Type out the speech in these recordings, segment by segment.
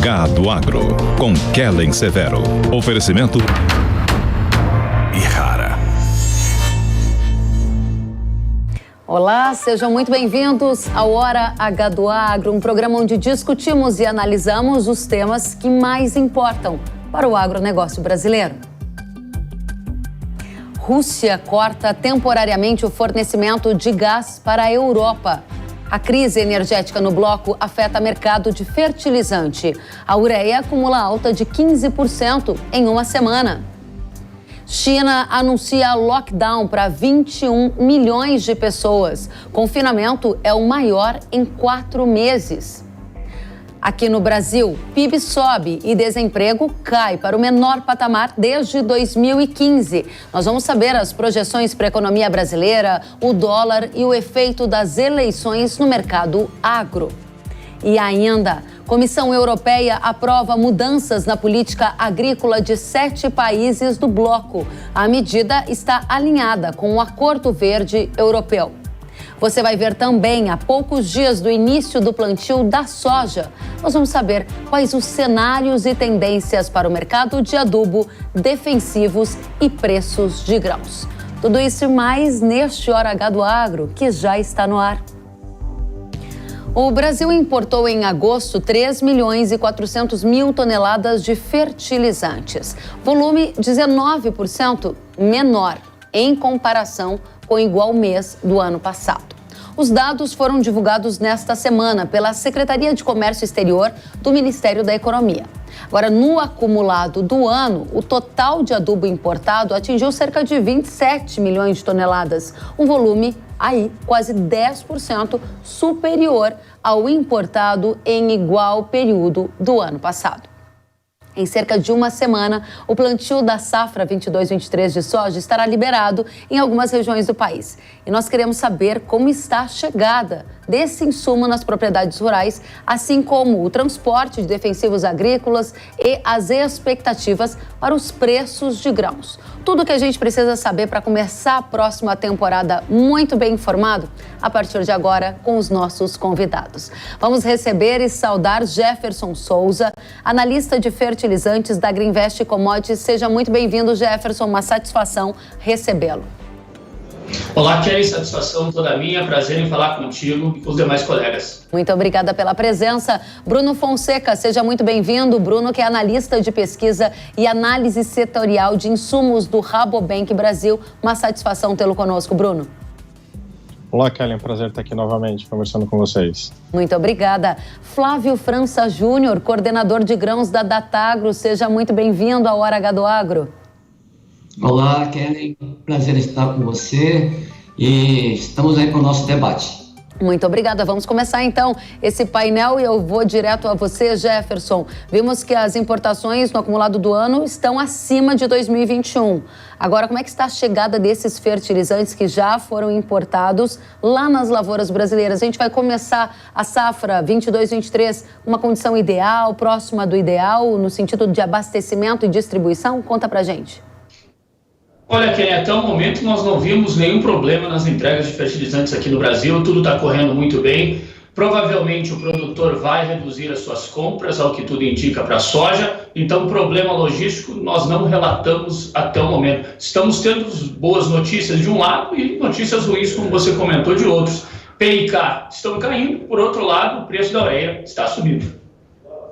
Gado Agro, com Kellen Severo. Oferecimento Ihara. Olá, sejam muito bem-vindos ao Hora H do Agro, um programa onde discutimos e analisamos os temas que mais importam para o agronegócio brasileiro. Rússia corta temporariamente o fornecimento de gás para a Europa. A crise energética no bloco afeta o mercado de fertilizante. A ureia acumula alta de 15% em uma semana. China anuncia lockdown para 21 milhões de pessoas. Confinamento é o maior em 4 meses. Aqui no Brasil, PIB sobe e desemprego cai para o menor patamar desde 2015. Nós vamos saber as projeções para a economia brasileira, o dólar e o efeito das eleições no mercado agro. E ainda, Comissão Europeia aprova mudanças na política agrícola de 7 países do bloco. A medida está alinhada com o Acordo Verde Europeu. Você vai ver também, a poucos dias do início do plantio da soja, nós vamos saber quais os cenários e tendências para o mercado de adubo, defensivos e preços de grãos. Tudo isso e mais neste Hora H do Agro, que já está no ar. O Brasil importou em agosto 3 milhões e 400 mil toneladas de fertilizantes, volume 19% menor em comparação com o igual mês do ano passado. Os dados foram divulgados nesta semana pela Secretaria de Comércio Exterior do Ministério da Economia. Agora, no acumulado do ano, o total de adubo importado atingiu cerca de 27 milhões de toneladas, um volume aí quase 10% superior ao importado em igual período do ano passado. Em cerca de uma semana, o plantio da safra 22-23 de soja estará liberado em algumas regiões do país. E nós queremos saber como está a chegada desse insumo nas propriedades rurais, assim como o transporte de defensivos agrícolas e as expectativas para os preços de grãos. Tudo o que a gente precisa saber para começar a próxima temporada muito bem informado, a partir de agora com os nossos convidados. Vamos receber e saudar Jefferson Souza, analista de fertilizantes da Greenvest Commodities. Seja muito bem-vindo, Jefferson, uma satisfação recebê-lo. Olá, Kelly, satisfação toda minha, prazer em falar contigo e com os demais colegas. Muito obrigada pela presença. Bruno Fonseca, seja muito bem-vindo. Bruno, que é analista de pesquisa e análise setorial de insumos do Rabobank Brasil. Uma satisfação tê-lo conosco, Bruno. Olá, Kelly, é um prazer estar aqui novamente conversando com vocês. Muito obrigada. Flávio França Júnior, coordenador de grãos da Datagro, seja muito bem-vindo ao Hora H do Agro. Olá, Kelly, prazer estar com você e estamos aí para o nosso debate. Muito obrigada. Vamos começar então esse painel e eu vou direto a você, Jefferson. Vimos que as importações no acumulado do ano estão acima de 2021. Agora, como é que está a chegada desses fertilizantes que já foram importados lá nas lavouras brasileiras? A gente vai começar a safra 22-23 uma condição ideal, próxima do ideal, no sentido de abastecimento e distribuição? Conta pra gente. Olha, Kelly, até o momento nós não vimos nenhum problema nas entregas de fertilizantes aqui no Brasil, tudo está correndo muito bem. Provavelmente o produtor vai reduzir as suas compras, ao que tudo indica, para a soja. Então, problema logístico nós não relatamos até o momento. Estamos tendo boas notícias de um lado e notícias ruins, como você comentou, de outros. PIK estão caindo, por outro lado, o preço da ureia está subindo.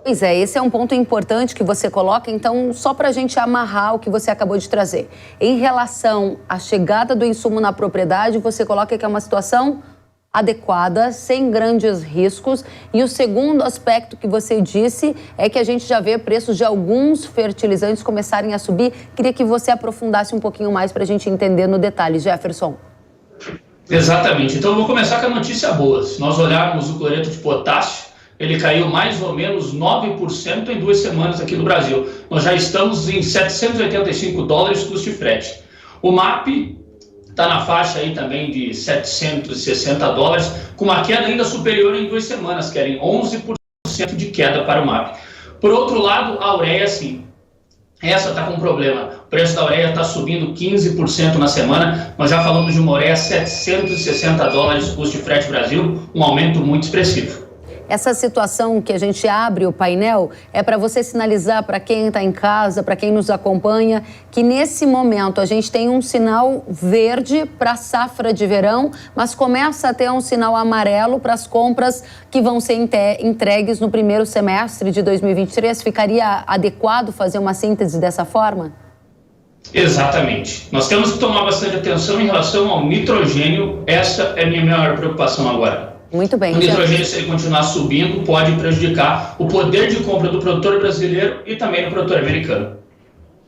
Pois é, esse é um ponto importante que você coloca, então, só para a gente amarrar o que você acabou de trazer. Em relação à chegada do insumo na propriedade, você coloca que é uma situação adequada, sem grandes riscos. E o segundo aspecto que você disse é que a gente já vê preços de alguns fertilizantes começarem a subir. Queria que você aprofundasse um pouquinho mais para a gente entender no detalhe, Jefferson. Exatamente. Então, eu vou começar com a notícia boa. Se nós olharmos o cloreto de potássio, ele caiu mais ou menos 9% em 2 semanas aqui no Brasil. Nós já estamos em $785 custo de frete. O MAP está na faixa aí também de $760, com uma queda ainda superior em 2 semanas, que era em 11% de queda para o MAP. Por outro lado, a ureia, sim. Essa está com problema. O preço da ureia está subindo 15% na semana. Nós já falamos de uma ureia $760 custo de frete Brasil, um aumento muito expressivo. essa situação que a gente abre o painel é para você sinalizar para quem está em casa, para quem nos acompanha, que nesse momento a gente tem um sinal verde para a safra de verão, mas começa a ter um sinal amarelo para as compras que vão ser entregues no primeiro semestre de 2023. Ficaria adequado fazer uma síntese dessa forma? Exatamente. Nós temos que tomar bastante atenção em relação ao nitrogênio. Essa é a minha maior preocupação agora. Muito bem. O nitrogênio, se ele continuar subindo, pode prejudicar o poder de compra do produtor brasileiro e também do produtor americano.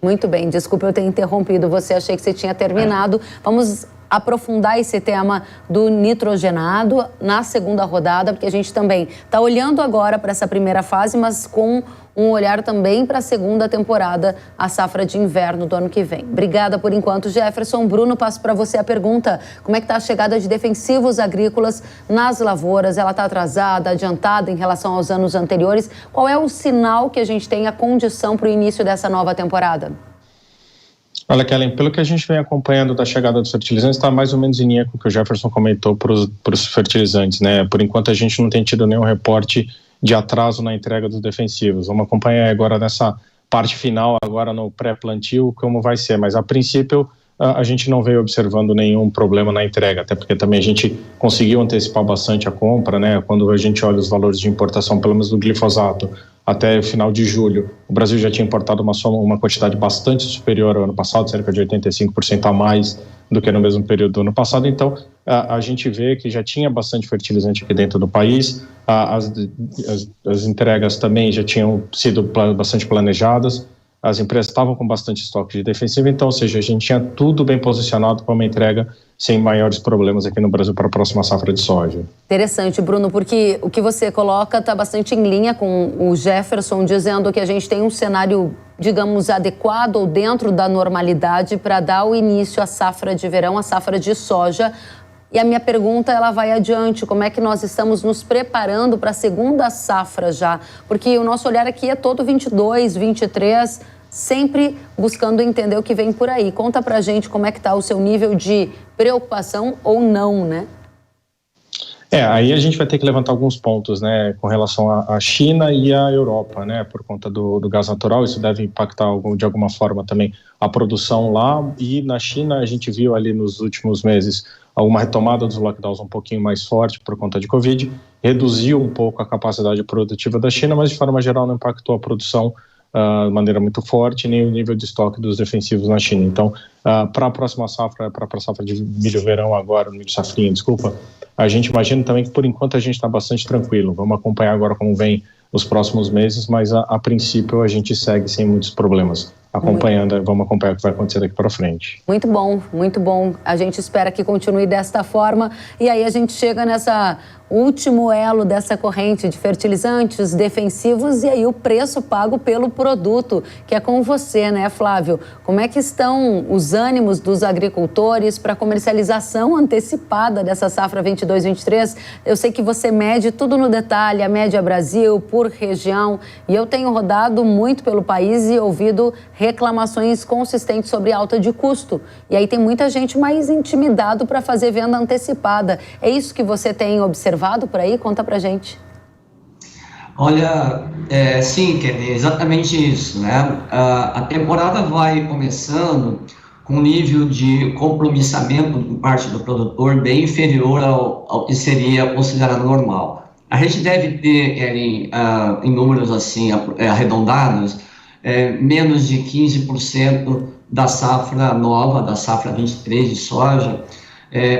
Muito bem. Desculpa eu ter interrompido você. Achei que você tinha terminado. Vamos aprofundar esse tema do nitrogenado na segunda rodada, porque a gente também está olhando agora para essa primeira fase, mas com um olhar também para a segunda temporada, a safra de inverno do ano que vem. Obrigada por enquanto, Jefferson. Bruno, passo para você a pergunta. Como é que está a chegada de defensivos agrícolas nas lavouras? Ela está atrasada, adiantada em relação aos anos anteriores? Qual é o sinal que a gente tem, a condição para o início dessa nova temporada? Olha, Kellen, pelo que a gente vem acompanhando da chegada dos fertilizantes, está mais ou menos em linha com o que o Jefferson comentou para os fertilizantes, né? Por enquanto a gente não tem tido nenhum reporte de atraso na entrega dos defensivos. Vamos acompanhar agora nessa parte final, agora no pré-plantio, como vai ser, mas a princípio a gente não veio observando nenhum problema na entrega, até porque também a gente conseguiu antecipar bastante a compra, né? Quando a gente olha os valores de importação, pelo menos do glifosato, até o final de julho, o Brasil já tinha importado uma quantidade bastante superior ao ano passado, cerca de 85% a mais do que no mesmo período do ano passado. Então, a gente vê que já tinha bastante fertilizante aqui dentro do país, as entregas também já tinham sido bastante planejadas, as empresas estavam com bastante estoque de defensivo, então, ou seja, a gente tinha tudo bem posicionado para uma entrega sem maiores problemas aqui no Brasil para a próxima safra de soja. Interessante, Bruno, porque o que você coloca está bastante em linha com o Jefferson, dizendo que a gente tem um cenário, digamos, adequado ou dentro da normalidade para dar o início à safra de verão, à safra de soja. E a minha pergunta, ela vai adiante, como é que nós estamos nos preparando para a segunda safra já? Porque o nosso olhar aqui é todo 22, 23, sempre buscando entender o que vem por aí. Conta pra gente como é que está o seu nível de preocupação ou não, né? Aí a gente vai ter que levantar alguns pontos, né, com relação à China e à Europa, né, por conta do gás natural. Isso deve impactar de alguma forma também a produção lá, e na China a gente viu ali nos últimos meses alguma retomada dos lockdowns um pouquinho mais forte por conta de Covid, reduziu um pouco a capacidade produtiva da China, mas de forma geral não impactou a produção de maneira muito forte, nem o nível de estoque dos defensivos na China. Então, para a próxima safra, para a safra de milho-verão agora, milho safrinha, desculpa, a gente imagina também que por enquanto a gente está bastante tranquilo. Vamos acompanhar agora como vem os próximos meses, mas a princípio a gente segue sem muitos problemas. Vamos acompanhar o que vai acontecer daqui para frente. Muito bom, muito bom. A gente espera que continue desta forma. E aí a gente chega nessa último elo dessa corrente de fertilizantes, defensivos, e aí o preço pago pelo produto, que é com você, né, Flávio? Como é que estão os ânimos dos agricultores para a comercialização antecipada dessa safra 22-23? Eu sei que você mede tudo no detalhe, a média Brasil, por região, e eu tenho rodado muito pelo país e ouvido reclamações consistentes sobre alta de custo. E aí tem muita gente mais intimidado para fazer venda antecipada. É isso que você tem observado por aí? Conta pra gente. Olha, sim, Kelly, exatamente isso, né? A temporada vai começando com um nível de compromissamento por parte do produtor bem inferior ao que seria considerado normal. A gente deve ter, Kelly, em números assim arredondados, menos de 15% da safra nova, da safra 23 de soja,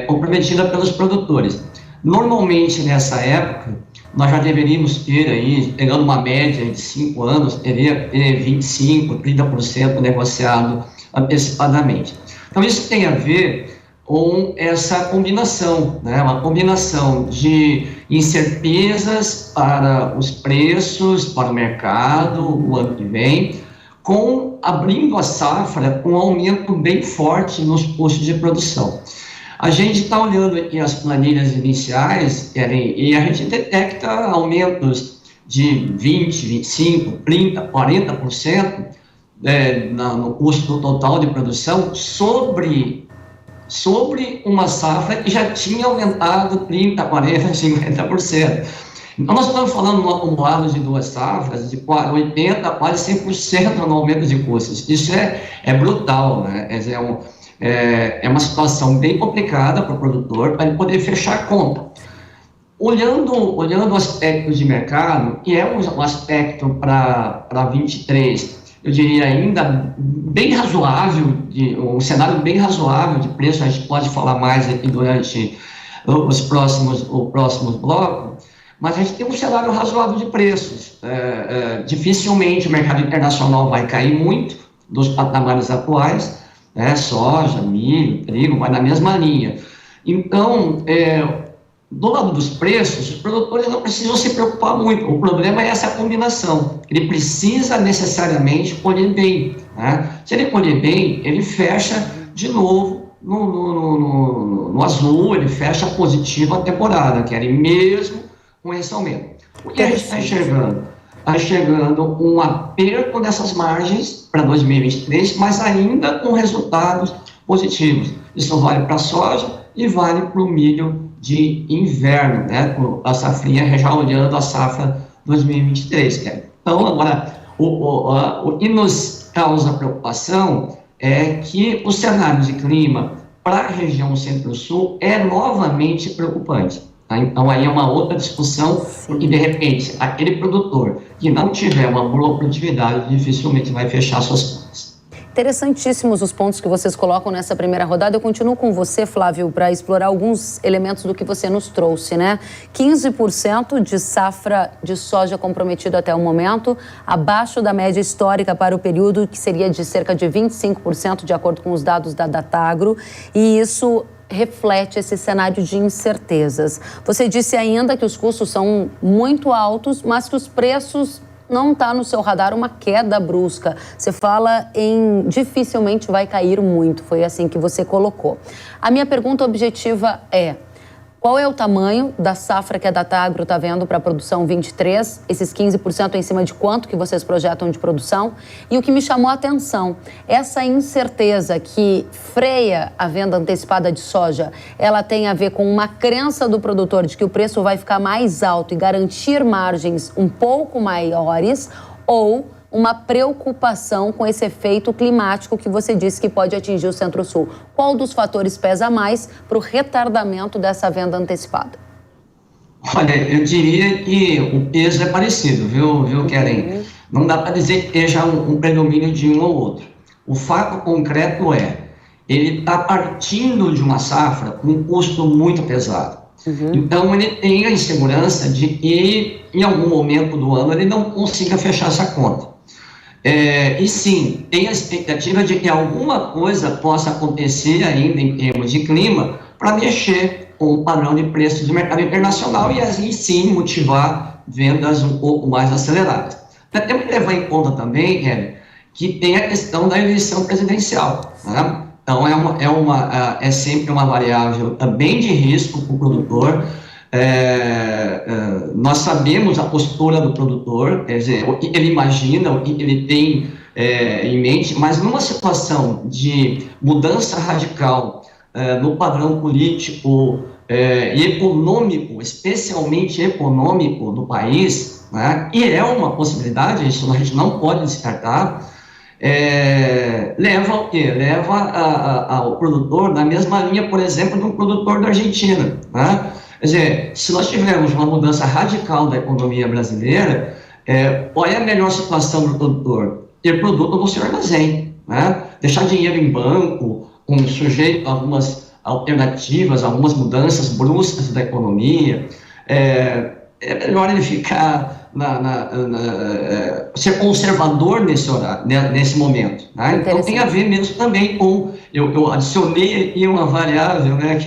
comprometida pelos produtores. Normalmente, nessa época, nós já deveríamos ter aí, pegando uma média de 5 anos, teria 25%, 30% negociado antecipadamente. Então, isso tem a ver com essa combinação, né? Uma combinação de incertezas para os preços, para o mercado, o ano que vem, com abrindo a safra com um aumento bem forte nos custos de produção. A gente está olhando aqui as planilhas iniciais, e a gente detecta aumentos de 20, 25, 30, 40% no custo total de produção sobre uma safra que já tinha aumentado 30, 40, 50%. Então, nós estamos falando de um acumulado de 2 safras de 80% a quase 100% no aumento de custos. Isso é brutal, né? É uma situação bem complicada para o produtor, para ele poder fechar a conta. Olhando o aspecto de mercado, e é um aspecto para 23, eu diria ainda bem razoável, um cenário bem razoável de preço, a gente pode falar mais aqui durante o próximo bloco, mas a gente tem um cenário razoável de preços. Dificilmente o mercado internacional vai cair muito dos patamares atuais, soja, milho, trigo, vai na mesma linha. Então, do lado dos preços, os produtores não precisam se preocupar muito. O problema é essa combinação. Ele precisa necessariamente colher bem, né? Se ele colher bem, ele fecha de novo no azul, ele fecha positivo a temporada, que era mesmo com esse aumento. O que a gente está enxergando? Está chegando um aperto nessas margens para 2023, mas ainda com resultados positivos. Isso vale para a soja e vale para o milho de inverno, né? A safrinha já olhando a safra 2023. Então, agora, o que nos causa preocupação é que o cenário de clima para a região Centro-Sul é novamente preocupante. Tá? Então, aí é uma outra discussão, porque, de repente, aquele produtor que não tiver uma boa produtividade dificilmente vai fechar suas contas. Interessantíssimos os pontos que vocês colocam nessa primeira rodada. Eu continuo com você, Flávio, para explorar alguns elementos do que você nos trouxe, né? 15% de safra de soja comprometido até o momento, abaixo da média histórica para o período, que seria de cerca de 25%, de acordo com os dados da Datagro, e isso reflete esse cenário de incertezas. Você disse ainda que os custos são muito altos, mas que os preços não está no seu radar uma queda brusca. Você fala em dificilmente vai cair muito, foi assim que você colocou. A minha pergunta objetiva é: qual é o tamanho da safra que a Datagro está vendo para a produção 23? Esses 15% em cima de quanto que vocês projetam de produção? E o que me chamou a atenção, essa incerteza que freia a venda antecipada de soja, ela tem a ver com uma crença do produtor de que o preço vai ficar mais alto e garantir margens um pouco maiores, ou uma preocupação com esse efeito climático que você disse que pode atingir o Centro-Sul? Qual dos fatores pesa mais para o retardamento dessa venda antecipada? Olha, eu diria que o peso é parecido, viu, Keren? Não dá para dizer que esteja um predomínio de um ou outro. O fato concreto é, ele está partindo de uma safra com um custo muito pesado. Então, ele tem a insegurança de que, em algum momento do ano, ele não consiga fechar essa conta. E sim, tem a expectativa de que alguma coisa possa acontecer ainda em termos de clima para mexer com o padrão de preços do mercado internacional e assim sim motivar vendas um pouco mais aceleradas. Temos que levar em conta também, Kevin, que tem a questão da eleição presidencial, né? Então é sempre uma variável também de risco para o produtor. Nós sabemos a postura do produtor, quer dizer, o que ele imagina, o que ele tem em mente, mas numa situação de mudança radical no padrão político e econômico, especialmente econômico do país, né, e é uma possibilidade, isso a gente não pode descartar, leva ao quê? Leva ao produtor na mesma linha, por exemplo, de um produtor da Argentina, né? Quer dizer, se nós tivermos uma mudança radical da economia brasileira, qual é a melhor situação do produtor? Ter produto no seu armazém, né? Deixar dinheiro em banco, sujeito a algumas alternativas, algumas mudanças bruscas da economia. É melhor ele ficar ser conservador nesse momento, né? Então tem a ver mesmo também com, eu adicionei aqui uma variável, né,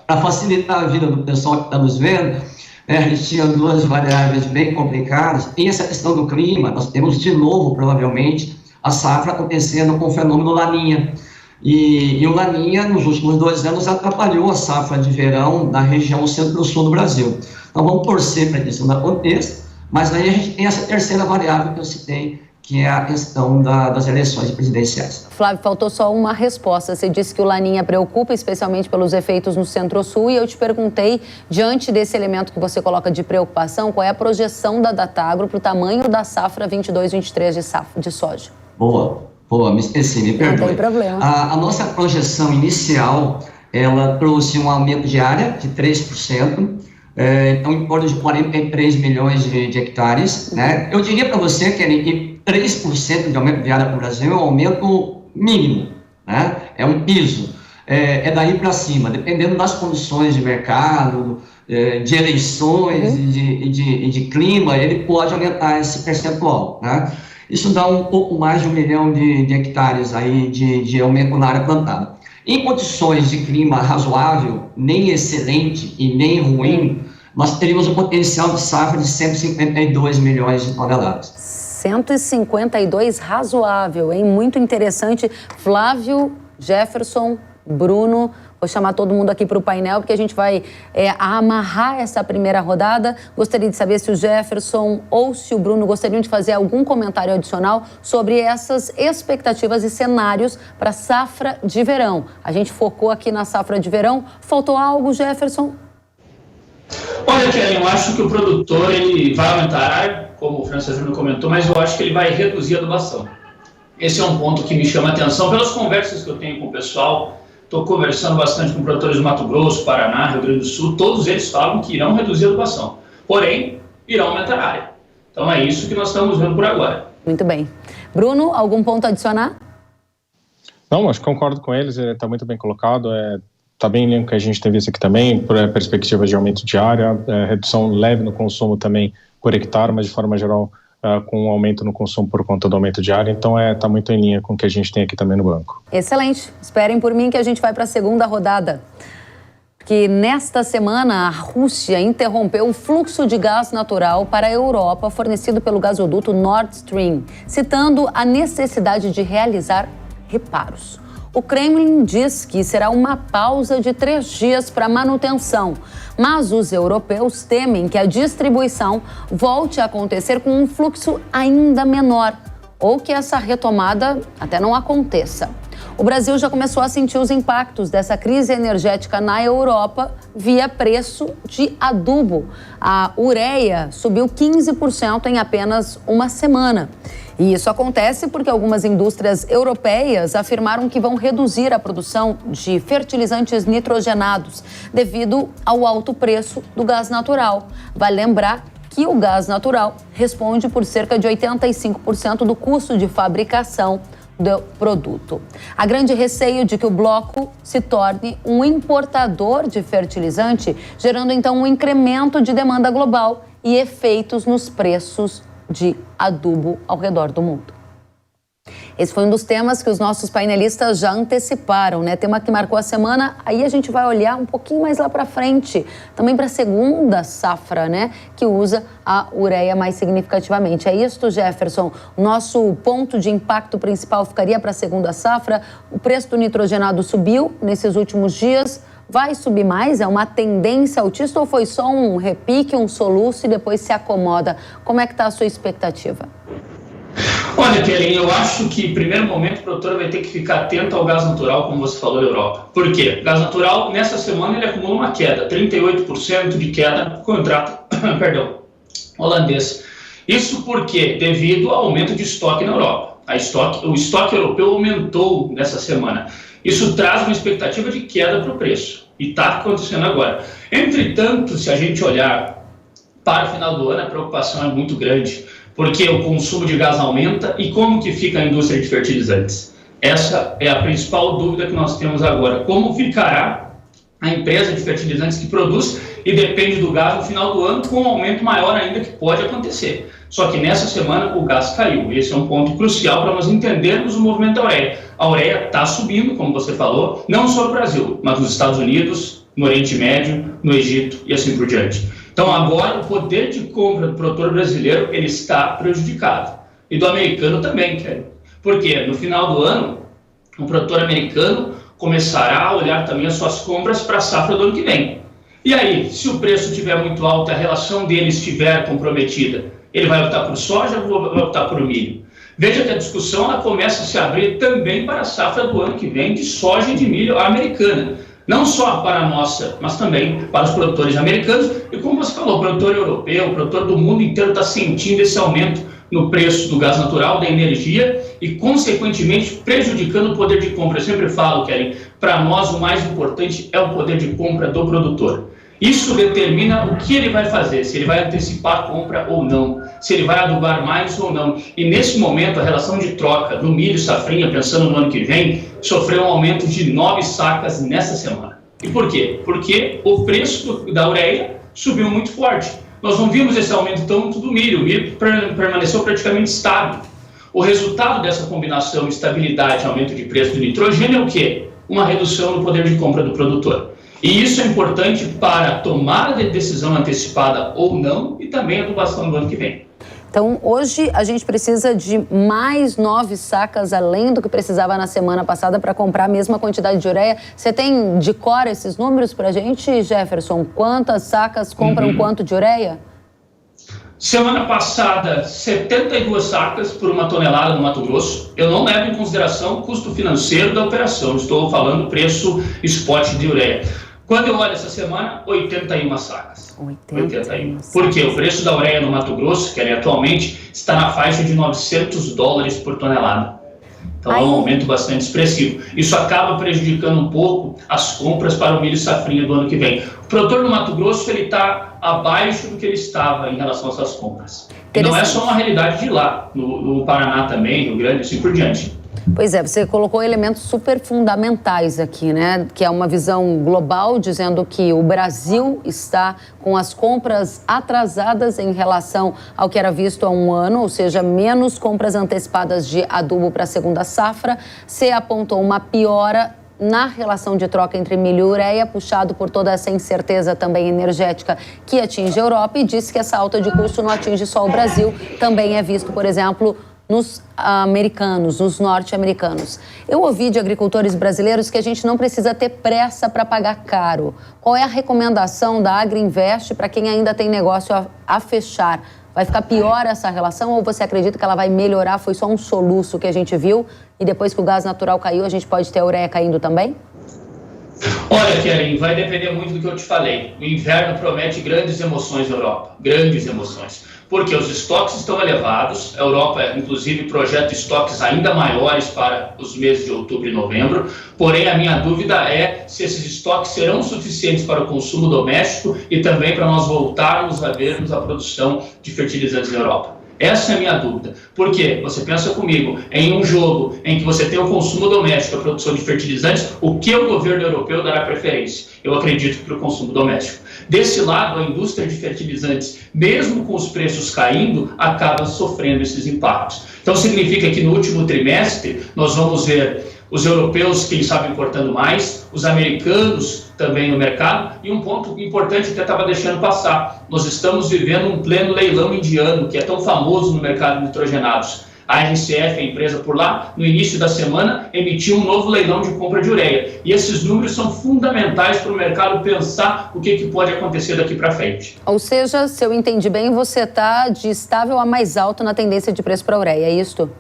para facilitar a vida do pessoal que está nos vendo, né? A gente tinha duas variáveis bem complicadas. Tem essa questão do clima, nós temos de novo, provavelmente, a safra acontecendo com o fenômeno Laninha. E o Laninha, nos últimos 2 anos, atrapalhou a safra de verão da região Centro-Sul do Brasil. Então, vamos torcer para que isso não aconteça, mas aí a gente tem essa terceira variável que eu citei, que é a questão das eleições presidenciais. Flávio, faltou só uma resposta. Você disse que o Laninha preocupa, especialmente pelos efeitos no Centro-Sul, e eu te perguntei, diante desse elemento que você coloca de preocupação, qual é a projeção da Datagro para o tamanho da safra 22-23 de soja? Boa, me esqueci, me perdoe. Não tem problema. A nossa projeção inicial, ela trouxe um aumento de área de 3%, então em torno de 43 milhões de hectares, né? Eu diria para você, Kelly, que 3% de aumento de área para o Brasil é um aumento mínimo, né? É um piso, é daí para cima, dependendo das condições de mercado, de eleições e de clima, ele pode aumentar esse percentual, né? Isso dá um pouco mais de 1 milhão de hectares aí de aumento na área plantada. Em condições de clima razoável, nem excelente e nem ruim, nós teríamos um potencial de safra de 152 milhões de toneladas. 152 razoável, hein? Muito interessante. Flávio, Jefferson, Bruno, vou chamar todo mundo aqui para o painel, porque a gente vai amarrar essa primeira rodada. Gostaria de saber se o Jefferson ou se o Bruno gostariam de fazer algum comentário adicional sobre essas expectativas e cenários para a safra de verão. A gente focou aqui na safra de verão. Faltou algo, Jefferson? Olha, Kelly, eu acho que o produtor ele vai aumentar, como o França Júnior comentou, mas eu acho que ele vai reduzir a adubação. Esse é um ponto que me chama a atenção pelas conversas que eu tenho com o pessoal. Estou conversando bastante com produtores do Mato Grosso, Paraná, Rio Grande do Sul. Todos eles falam que irão reduzir a adubação, porém, irão aumentar a área. Então é isso que nós estamos vendo por agora. Muito bem. Bruno, algum ponto a adicionar? Não, acho que concordo com eles, está muito bem colocado. Está bem em linha com o que a gente tem visto aqui também, por perspectivas de aumento de área, redução leve no consumo também por hectare, mas de forma geral com um aumento no consumo por conta do aumento de área. Então está muito em linha com o que a gente tem aqui também no banco. Excelente. Esperem por mim que a gente vai para a segunda rodada. Que nesta semana a Rússia interrompeu o fluxo de gás natural para a Europa fornecido pelo gasoduto Nord Stream, citando a necessidade de realizar reparos. O Kremlin diz que será uma pausa de 3 dias para manutenção, mas os europeus temem que a distribuição volte a acontecer com um fluxo ainda menor, ou que essa retomada até não aconteça. O Brasil já começou a sentir os impactos dessa crise energética na Europa via preço de adubo. A ureia subiu 15% em apenas uma semana. E isso acontece porque algumas indústrias europeias afirmaram que vão reduzir a produção de fertilizantes nitrogenados devido ao alto preço do gás natural. Vale lembrar que o gás natural responde por cerca de 85% do custo de fabricação do produto. Há grande receio de que o bloco se torne um importador de fertilizante, gerando então um incremento de demanda global e efeitos nos preços de adubo ao redor do mundo. Esse foi um dos temas que os nossos painelistas já anteciparam, né? Tema que marcou a semana, aí a gente vai olhar um pouquinho mais lá para frente, também para a segunda safra, né? Que usa a ureia mais significativamente. É isso, Jefferson? Nosso ponto de impacto principal ficaria para a segunda safra. O preço do nitrogenado subiu nesses últimos dias. Vai subir mais? É uma tendência altista ou foi só um repique, um soluço e depois se acomoda? Como é que está a sua expectativa? Olha, Kelly, eu acho que, em primeiro momento, o produtor vai ter que ficar atento ao gás natural, como você falou, da Europa. Por quê? O gás natural, nessa semana, ele acumula uma queda, 38% de queda no contrato holandês. Isso por quê? Devido ao aumento de estoque na Europa. O estoque europeu aumentou nessa semana. Isso traz uma expectativa de queda para o preço. E está acontecendo agora. Entretanto, se a gente olhar para o final do ano, a preocupação é muito grande, porque o consumo de gás aumenta e como que fica a indústria de fertilizantes? Essa é a principal dúvida que nós temos agora. Como ficará a empresa de fertilizantes que produz e depende do gás no final do ano, com um aumento maior ainda que pode acontecer. Só que nessa semana o gás caiu. Esse é um ponto crucial para nós entendermos o movimento da ureia. A ureia está subindo, como você falou, não só no Brasil, mas nos Estados Unidos, no Oriente Médio, no Egito e assim por diante. Então agora o poder de compra do produtor brasileiro ele está prejudicado. E do americano também, Kelly. Porque no final do ano, o produtor americano começará a olhar também as suas compras para a safra do ano que vem. E aí, se o preço estiver muito alto, a relação dele estiver comprometida, ele vai optar por soja ou vai optar por milho? Veja que a discussão ela começa a se abrir também para a safra do ano que vem de soja e de milho americana. Não só para a nossa, mas também para os produtores americanos. E como você falou, o produtor europeu, o produtor do mundo inteiro está sentindo esse aumento no preço do gás natural, da energia e, consequentemente, prejudicando o poder de compra. Eu sempre falo, Kellen, para nós o mais importante é o poder de compra do produtor. Isso determina o que ele vai fazer, se ele vai antecipar a compra ou não, se ele vai adubar mais ou não. E nesse momento, a relação de troca do milho safrinha, pensando no ano que vem, sofreu um aumento de 9 sacas nessa semana. E por quê? Porque o preço da ureia subiu muito forte. Nós não vimos esse aumento tanto do milho. O milho permaneceu praticamente estável. O resultado dessa combinação de estabilidade e aumento de preço do nitrogênio é o quê? Uma redução no poder de compra do produtor. E isso é importante para a tomada de decisão antecipada ou não e também a adubação do ano que vem. Então, hoje a gente precisa de mais 9 sacas, além do que precisava na semana passada, para comprar a mesma quantidade de ureia. Você tem de cor esses números para a gente, Jefferson? Quantas sacas compram quanto de ureia? Semana passada, 72 sacas por 1 tonelada no Mato Grosso. Eu não levo em consideração o custo financeiro da operação, estou falando preço spot de ureia. Quando eu olho essa semana, 81 sacas. 81. Por quê? O preço da ureia no Mato Grosso, que atualmente está na faixa de $900 por tonelada. Então é um aumento bastante expressivo. Isso acaba prejudicando um pouco as compras para o milho safrinha do ano que vem. O produtor do Mato Grosso está abaixo do que ele estava em relação a essas compras. E não é só uma realidade de lá, no Paraná também, Rio Grande, assim por diante. Pois é, você colocou elementos super fundamentais aqui, né? Que é uma visão global, dizendo que o Brasil está com as compras atrasadas em relação ao que era visto há um ano, ou seja, menos compras antecipadas de adubo para a segunda safra. Você apontou uma piora na relação de troca entre milho e ureia, puxado por toda essa incerteza também energética que atinge a Europa, e disse que essa alta de custo não atinge só o Brasil, também é visto, por exemplo, nos americanos, nos norte-americanos. Eu ouvi de agricultores brasileiros que a gente não precisa ter pressa para pagar caro. Qual é a recomendação da Agriinvest para quem ainda tem negócio a fechar? Vai ficar pior essa relação ou você acredita que ela vai melhorar? Foi só um soluço que a gente viu e depois que o gás natural caiu, a gente pode ter a ureia caindo também? Olha, Kellen, vai depender muito do que eu te falei. O inverno promete grandes emoções na Europa, grandes emoções. Porque os estoques estão elevados, a Europa, inclusive, projeta estoques ainda maiores para os meses de outubro e novembro, porém, a minha dúvida é se esses estoques serão suficientes para o consumo doméstico e também para nós voltarmos a vermos a produção de fertilizantes na Europa. Essa é a minha dúvida. Por quê? Você pensa comigo, em um jogo em que você tem o consumo doméstico, a produção de fertilizantes, o que o governo europeu dará preferência? Eu acredito para o consumo doméstico. Desse lado, a indústria de fertilizantes, mesmo com os preços caindo, acaba sofrendo esses impactos. Então, significa que no último trimestre, nós vamos ver os europeus, quem sabe, importando mais, os americanos também no mercado, e um ponto importante que eu estava deixando passar, nós estamos vivendo um pleno leilão indiano, que é tão famoso no mercado de nitrogenados. A RCF, a empresa por lá, no início da semana, emitiu um novo leilão de compra de ureia. E esses números são fundamentais para o mercado pensar o que pode acontecer daqui para frente. Ou seja, se eu entendi bem, você está de estável a mais alto na tendência de preço para a ureia, é isto?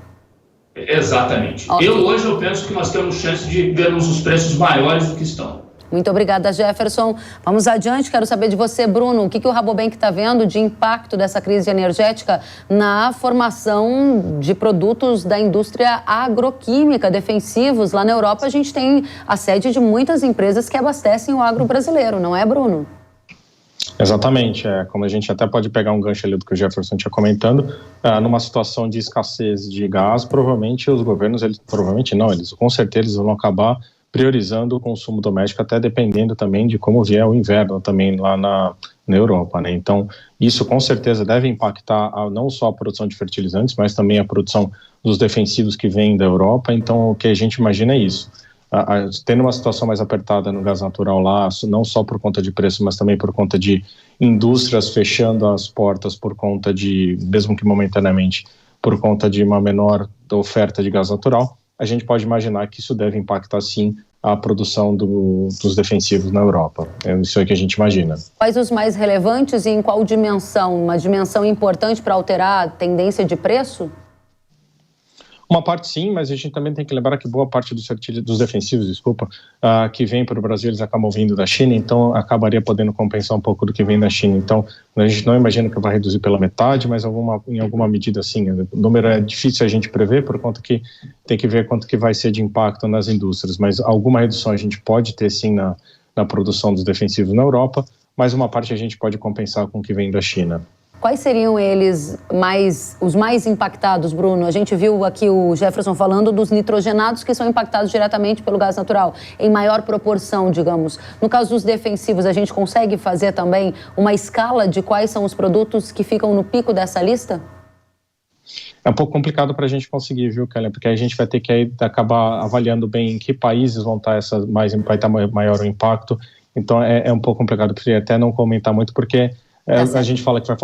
Exatamente. Okay. Hoje eu penso que nós temos chance de vermos os preços maiores do que estão. Muito obrigada, Jefferson. Vamos adiante, quero saber de você, Bruno, o que o Rabobank está vendo de impacto dessa crise energética na formação de produtos da indústria agroquímica defensivos. Lá na Europa a gente tem a sede de muitas empresas que abastecem o agro brasileiro, não é, Bruno? Exatamente, como a gente até pode pegar um gancho ali do que o Jefferson tinha comentando, numa situação de escassez de gás, provavelmente os governos, eles com certeza eles vão acabar priorizando o consumo doméstico, até dependendo também de como vier o inverno também lá na Europa, né? Então, isso com certeza deve impactar não só a produção de fertilizantes, mas também a produção dos defensivos que vêm da Europa. Então, o que a gente imagina é isso. Tendo uma situação mais apertada no gás natural lá, não só por conta de preço, mas também por conta de indústrias fechando as portas por conta de, mesmo que momentaneamente, por conta de uma menor oferta de gás natural, a gente pode imaginar que isso deve impactar, sim, a produção dos defensivos na Europa. É isso aí que a gente imagina. Quais os mais relevantes e em qual dimensão? Uma dimensão importante para alterar a tendência de preço? Uma parte sim, mas a gente também tem que lembrar que boa parte dos defensivos, que vem para o Brasil, eles acabam vindo da China, então acabaria podendo compensar um pouco do que vem da China. Então, a gente não imagina que vai reduzir pela metade, mas em alguma medida sim. O número é difícil a gente prever, por conta que tem que ver quanto que vai ser de impacto nas indústrias, mas alguma redução a gente pode ter sim na produção dos defensivos na Europa, mas uma parte a gente pode compensar com o que vem da China. Quais seriam eles os mais impactados, Bruno? A gente viu aqui o Jefferson falando dos nitrogenados que são impactados diretamente pelo gás natural, em maior proporção, digamos. No caso dos defensivos, a gente consegue fazer também uma escala de quais são os produtos que ficam no pico dessa lista? É um pouco complicado para a gente conseguir, viu, Kelly? Porque a gente vai ter que acabar avaliando bem em que países vai estar maior o impacto. Então é um pouco complicado, prefiro até não comentar muito, porque a gente fala que vai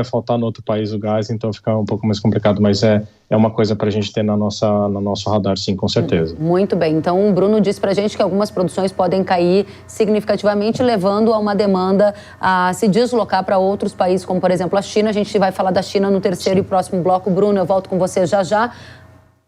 faltar no outro país o gás, então fica um pouco mais complicado, mas é uma coisa para a gente ter no nosso radar, sim, com certeza. Muito bem, então o Bruno disse para a gente que algumas produções podem cair significativamente, levando a uma demanda a se deslocar para outros países, como por exemplo a China. A gente vai falar da China no terceiro e próximo bloco. Bruno, eu volto com você já.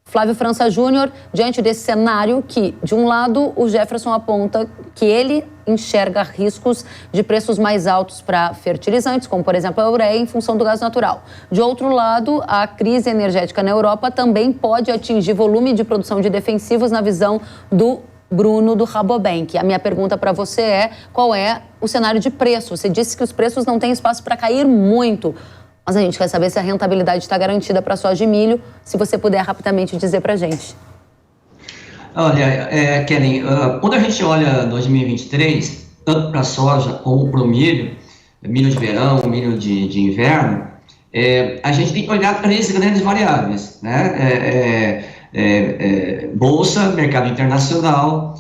Flávio França Júnior, diante desse cenário que, de um lado, o Jefferson aponta que ele enxerga riscos de preços mais altos para fertilizantes, como, por exemplo, a ureia, em função do gás natural. De outro lado, a crise energética na Europa também pode atingir volume de produção de defensivos na visão do Bruno, do Rabobank. A minha pergunta para você é, qual é o cenário de preço? Você disse que os preços não têm espaço para cair muito, mas a gente quer saber se a rentabilidade está garantida para a soja e milho, se você puder rapidamente dizer para a gente. Olha, Kelly, quando a gente olha 2023, tanto para a soja como para o milho de verão, milho de inverno, a gente tem que olhar 3 grandes variáveis, né? Bolsa, mercado internacional,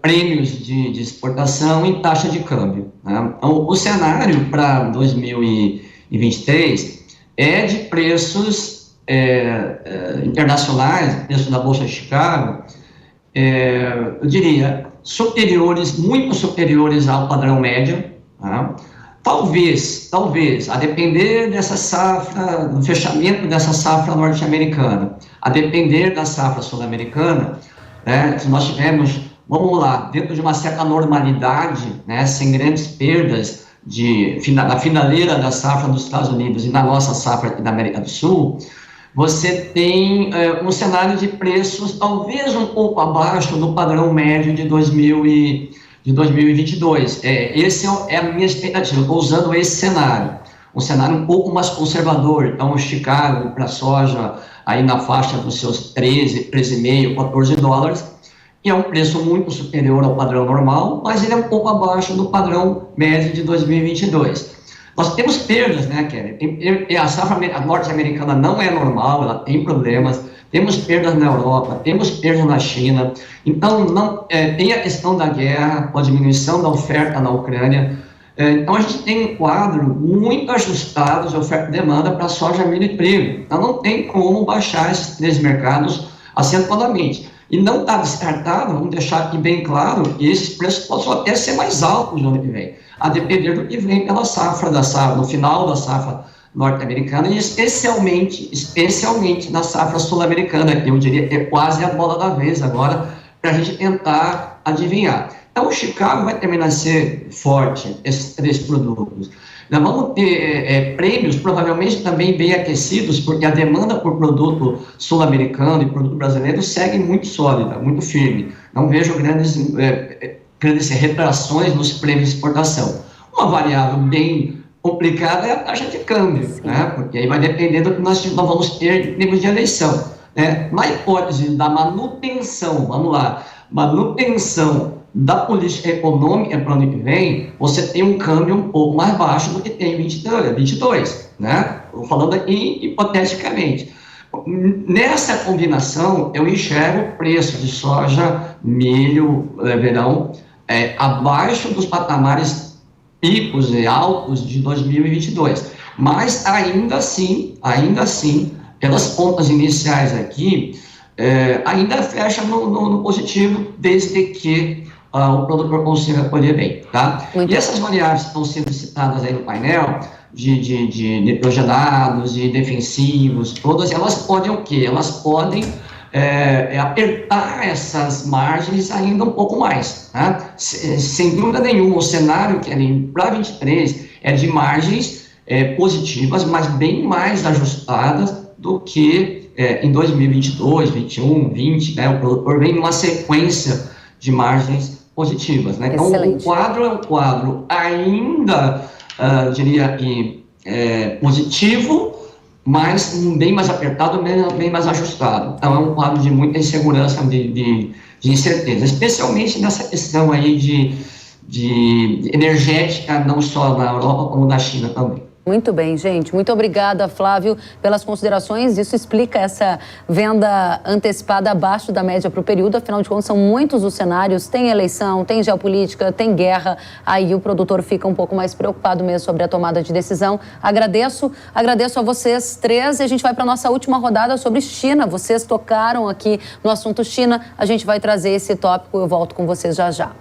prêmios de exportação e taxa de câmbio, né? Então, o cenário para 2023 é de preços internacionais, preços da Bolsa de Chicago, eu diria, muito superiores ao padrão médio, tá? Talvez, a depender dessa safra, do fechamento dessa safra norte-americana, a depender da safra sul-americana, né, se nós tivermos, vamos lá, dentro de uma certa normalidade, né, sem grandes perdas na finaleira da safra dos Estados Unidos e na nossa safra aqui da América do Sul, você tem um cenário de preços talvez um pouco abaixo do padrão médio de 2022. Esse é a minha expectativa, estou usando esse cenário, um cenário um pouco mais conservador. Então, o Chicago para a soja aí na faixa dos seus 13,5, 14 dólares, e é um preço muito superior ao padrão normal, mas ele é um pouco abaixo do padrão médio de 2022. Nós temos perdas, né, Kelly? A safra norte-americana não é normal, ela tem problemas, temos perdas na Europa, temos perdas na China, então tem a questão da guerra, com a diminuição da oferta na Ucrânia, então a gente tem um quadro muito ajustado de oferta e demanda para soja, milho e trigo, então não tem como baixar esses 3 mercados acentuadamente. E não está descartado, vamos deixar aqui bem claro, que esses preços possam até ser mais altos no ano que vem, a depender do que vem pela safra, no final da safra norte-americana e especialmente na safra sul-americana, que eu diria que é quase a bola da vez agora, para a gente tentar adivinhar. Então, o Chicago vai terminar a ser forte, esses 3 produtos. Nós vamos ter prêmios provavelmente também bem aquecidos, porque a demanda por produto sul-americano e produto brasileiro segue muito sólida, muito firme. Não vejo grandes retrações nos prêmios de exportação. Uma variável bem complicada é a taxa de câmbio, né? Porque aí vai depender do que nós vamos ter em termos de eleição, né? Na hipótese da manutenção da política econômica para o ano que vem, você tem um câmbio um pouco mais baixo do que tem em 22, né? Estou falando aqui hipoteticamente. Nessa combinação, eu enxergo o preço de soja, milho, verão, abaixo dos patamares picos e altos de 2022. Mas ainda assim, pelas contas iniciais aqui, ainda fecha no positivo, desde que o produtor consiga colher bem, tá? E essas variáveis que estão sendo citadas aí no painel, de nitrogenados, de defensivos, todas elas podem o quê? Elas podem apertar essas margens ainda um pouco mais, tá? Sem dúvida nenhuma, o cenário que para 23 é de margens positivas, mas bem mais ajustadas do que em 2022, 21, 20, né? O produtor vem numa sequência de margens positivas, né? Então, o quadro é um quadro ainda, diria que, positivo, mas bem mais apertado, bem mais ajustado. Então, é um quadro de muita insegurança, de incerteza, especialmente nessa questão aí de energética, não só na Europa, como na China também. Muito bem, gente. Muito obrigada, Flávio, pelas considerações. Isso explica essa venda antecipada abaixo da média para o período. Afinal de contas, são muitos os cenários. Tem eleição, tem geopolítica, tem guerra. Aí o produtor fica um pouco mais preocupado mesmo sobre a tomada de decisão. Agradeço a vocês três. E a gente vai para a nossa última rodada sobre China. Vocês tocaram aqui no assunto China. A gente vai trazer esse tópico. Eu volto com vocês já já.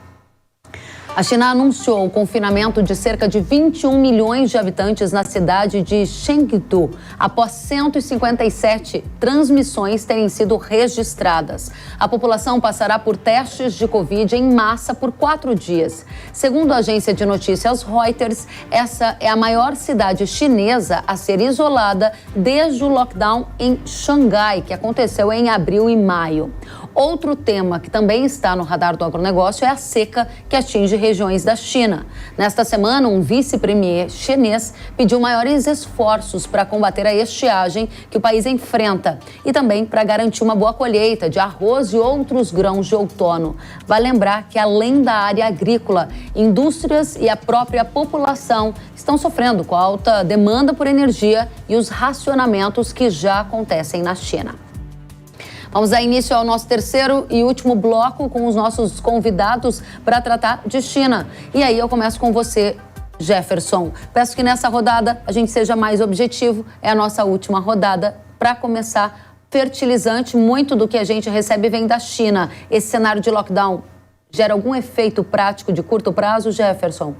A China anunciou o confinamento de cerca de 21 milhões de habitantes na cidade de Chengdu, após 157 transmissões terem sido registradas. A população passará por testes de Covid em massa por 4 dias. Segundo a agência de notícias Reuters, essa é a maior cidade chinesa a ser isolada desde o lockdown em Xangai, que aconteceu em abril e maio. Outro tema que também está no radar do agronegócio é a seca que atinge regiões da China. Nesta semana, um vice-premier chinês pediu maiores esforços para combater a estiagem que o país enfrenta e também para garantir uma boa colheita de arroz e outros grãos de outono. Vale lembrar que, além da área agrícola, indústrias e a própria população estão sofrendo com a alta demanda por energia e os racionamentos que já acontecem na China. Vamos dar início ao nosso terceiro e último bloco com os nossos convidados para tratar de China. E aí eu começo com você, Jefferson. Peço que nessa rodada a gente seja mais objetivo. É a nossa última rodada. Para começar, fertilizante, muito do que a gente recebe vem da China. Esse cenário de lockdown gera algum efeito prático de curto prazo, Jefferson?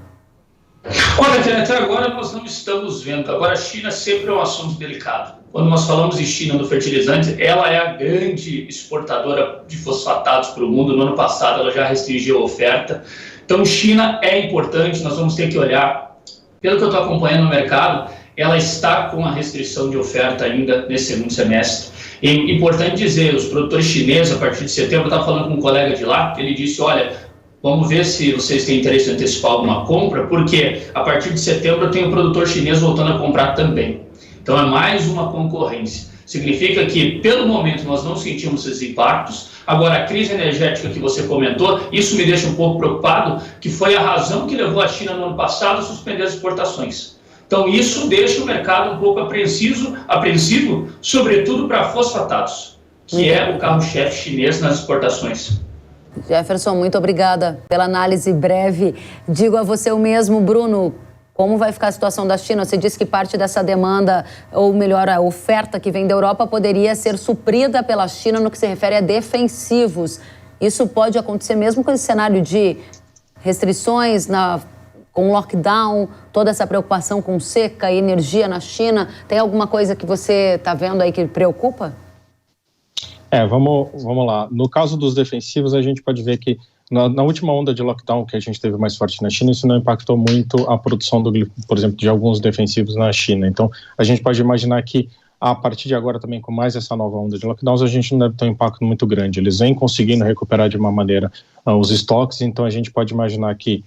Olha, até agora nós não estamos vendo. Agora, a China sempre é um assunto delicado. Quando nós falamos em China no fertilizante, ela é a grande exportadora de fosfatados para o mundo. No ano passado, ela já restringiu a oferta. Então, China é importante, nós vamos ter que olhar. Pelo que eu estou acompanhando no mercado, ela está com a restrição de oferta ainda nesse segundo semestre. E é importante dizer, os produtores chineses, a partir de setembro, eu estava falando com um colega de lá, ele disse, olha, vamos ver se vocês têm interesse em antecipar alguma compra, porque a partir de setembro eu tenho um produtor chinês voltando a comprar também. Então, é mais uma concorrência. Significa que, pelo momento, nós não sentimos esses impactos. Agora, a crise energética que você comentou, isso me deixa um pouco preocupado, que foi a razão que levou a China, no ano passado, a suspender as exportações. Então, isso deixa o mercado um pouco apreensivo, sobretudo para fosfatados, que é o carro-chefe chinês nas exportações. Jefferson, muito obrigada pela análise breve. Digo a você o mesmo, Bruno. Como vai ficar a situação da China? Você disse que parte dessa demanda, ou melhor, a oferta que vem da Europa poderia ser suprida pela China no que se refere a defensivos. Isso pode acontecer mesmo com esse cenário de restrições, com lockdown, toda essa preocupação com seca e energia na China? Tem alguma coisa que você está vendo aí que preocupa? Vamos lá. No caso dos defensivos, a gente pode ver que na última onda de lockdown que a gente teve mais forte na China, isso não impactou muito a produção, por exemplo, de alguns defensivos na China. Então, a gente pode imaginar que a partir de agora também, com mais essa nova onda de lockdowns, a gente não deve ter um impacto muito grande. Eles vêm conseguindo recuperar de uma maneira os estoques, então a gente pode imaginar que,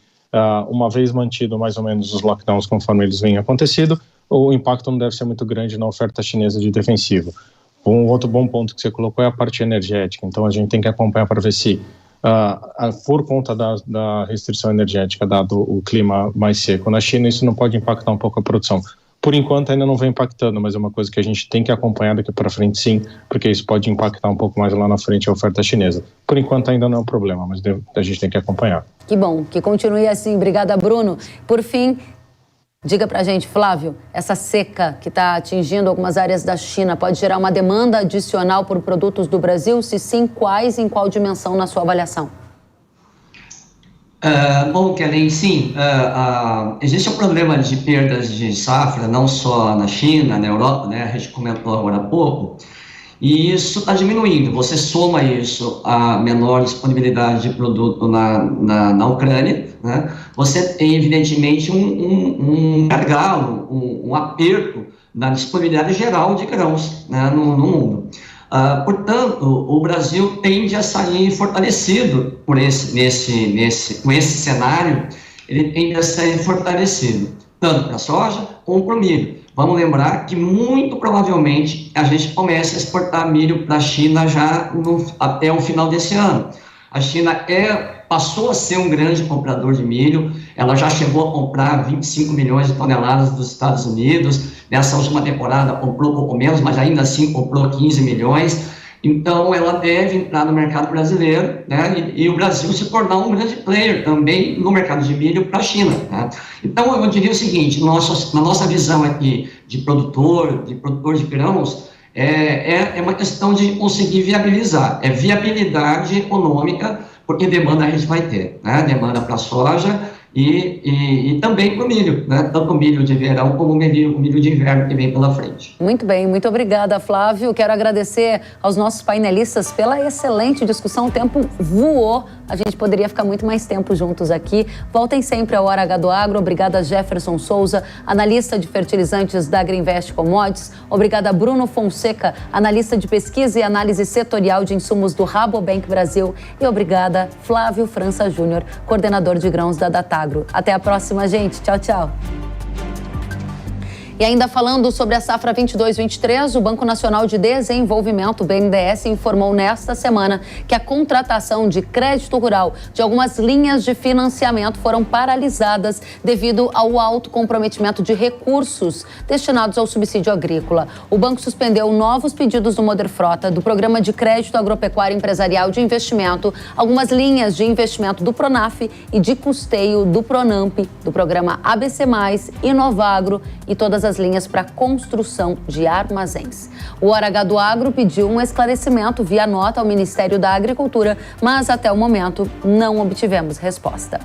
uma vez mantido mais ou menos os lockdowns conforme eles vêm acontecido, o impacto não deve ser muito grande na oferta chinesa de defensivo. Um outro bom ponto que você colocou é a parte energética. Então, a gente tem que acompanhar para ver se, por conta da restrição energética, dado o clima mais seco na China, isso não pode impactar um pouco a produção. Por enquanto, ainda não vem impactando, mas é uma coisa que a gente tem que acompanhar daqui para frente, sim, porque isso pode impactar um pouco mais lá na frente a oferta chinesa. Por enquanto, ainda não é um problema, mas a gente tem que acompanhar. Que bom, que continue assim. Obrigada, Bruno. Por fim, diga pra gente, Flávio, essa seca que está atingindo algumas áreas da China pode gerar uma demanda adicional por produtos do Brasil? Se sim, quais e em qual dimensão na sua avaliação? Bom, Kellen, sim, existe um problema de perdas de safra, não só na China, na Europa, né, a gente comentou agora há pouco, e isso está diminuindo. Você soma isso à menor disponibilidade de produto na Ucrânia, né, você tem, evidentemente, um gargalo, um aperto na disponibilidade geral de grãos, né, no mundo. Portanto, o Brasil tende a sair fortalecido com esse cenário, ele tende a sair fortalecido, tanto para a soja como para o milho. Vamos lembrar que, muito provavelmente, a gente começa a exportar milho para a China já até o final desse ano. A China passou a ser um grande comprador de milho, ela já chegou a comprar 25 milhões de toneladas dos Estados Unidos, nessa última temporada comprou pouco menos, mas ainda assim comprou 15 milhões, então ela deve entrar no mercado brasileiro, né, e o Brasil se tornar um grande player também no mercado de milho para a China, né? Então eu diria o seguinte, na nossa visão aqui de produtor de grãos, é uma questão de conseguir viabilizar, viabilidade econômica, porque demanda a gente vai ter, né? Demanda para a soja e também para o milho, né? Tanto o milho de verão como o milho de inverno que vem pela frente. Muito bem, muito obrigada, Flávio. Quero agradecer aos nossos painelistas pela excelente discussão. O tempo voou, a gente poderia ficar muito mais tempo juntos aqui. Voltem sempre ao Hora H do Agro. Obrigada, Jefferson Souza, analista de fertilizantes da Agriinvest Commodities. Obrigada, Bruno Fonseca, analista de pesquisa e análise setorial de insumos do Rabobank Brasil. E obrigada, Flávio França Júnior, coordenador de grãos da Datagro. Até a próxima, gente. Tchau, tchau. E ainda falando sobre a safra 22-23, o Banco Nacional de Desenvolvimento, o BNDES, informou nesta semana que a contratação de crédito rural de algumas linhas de financiamento foram paralisadas devido ao alto comprometimento de recursos destinados ao subsídio agrícola. O banco suspendeu novos pedidos do Moderfrota, do Programa de Crédito Agropecuário Empresarial de Investimento, algumas linhas de investimento do Pronaf e de custeio do Pronamp, do Programa ABC+, Inovagro e todas as linhas para construção de armazéns. O Hora H do Agro pediu um esclarecimento via nota ao Ministério da Agricultura, mas até o momento não obtivemos resposta.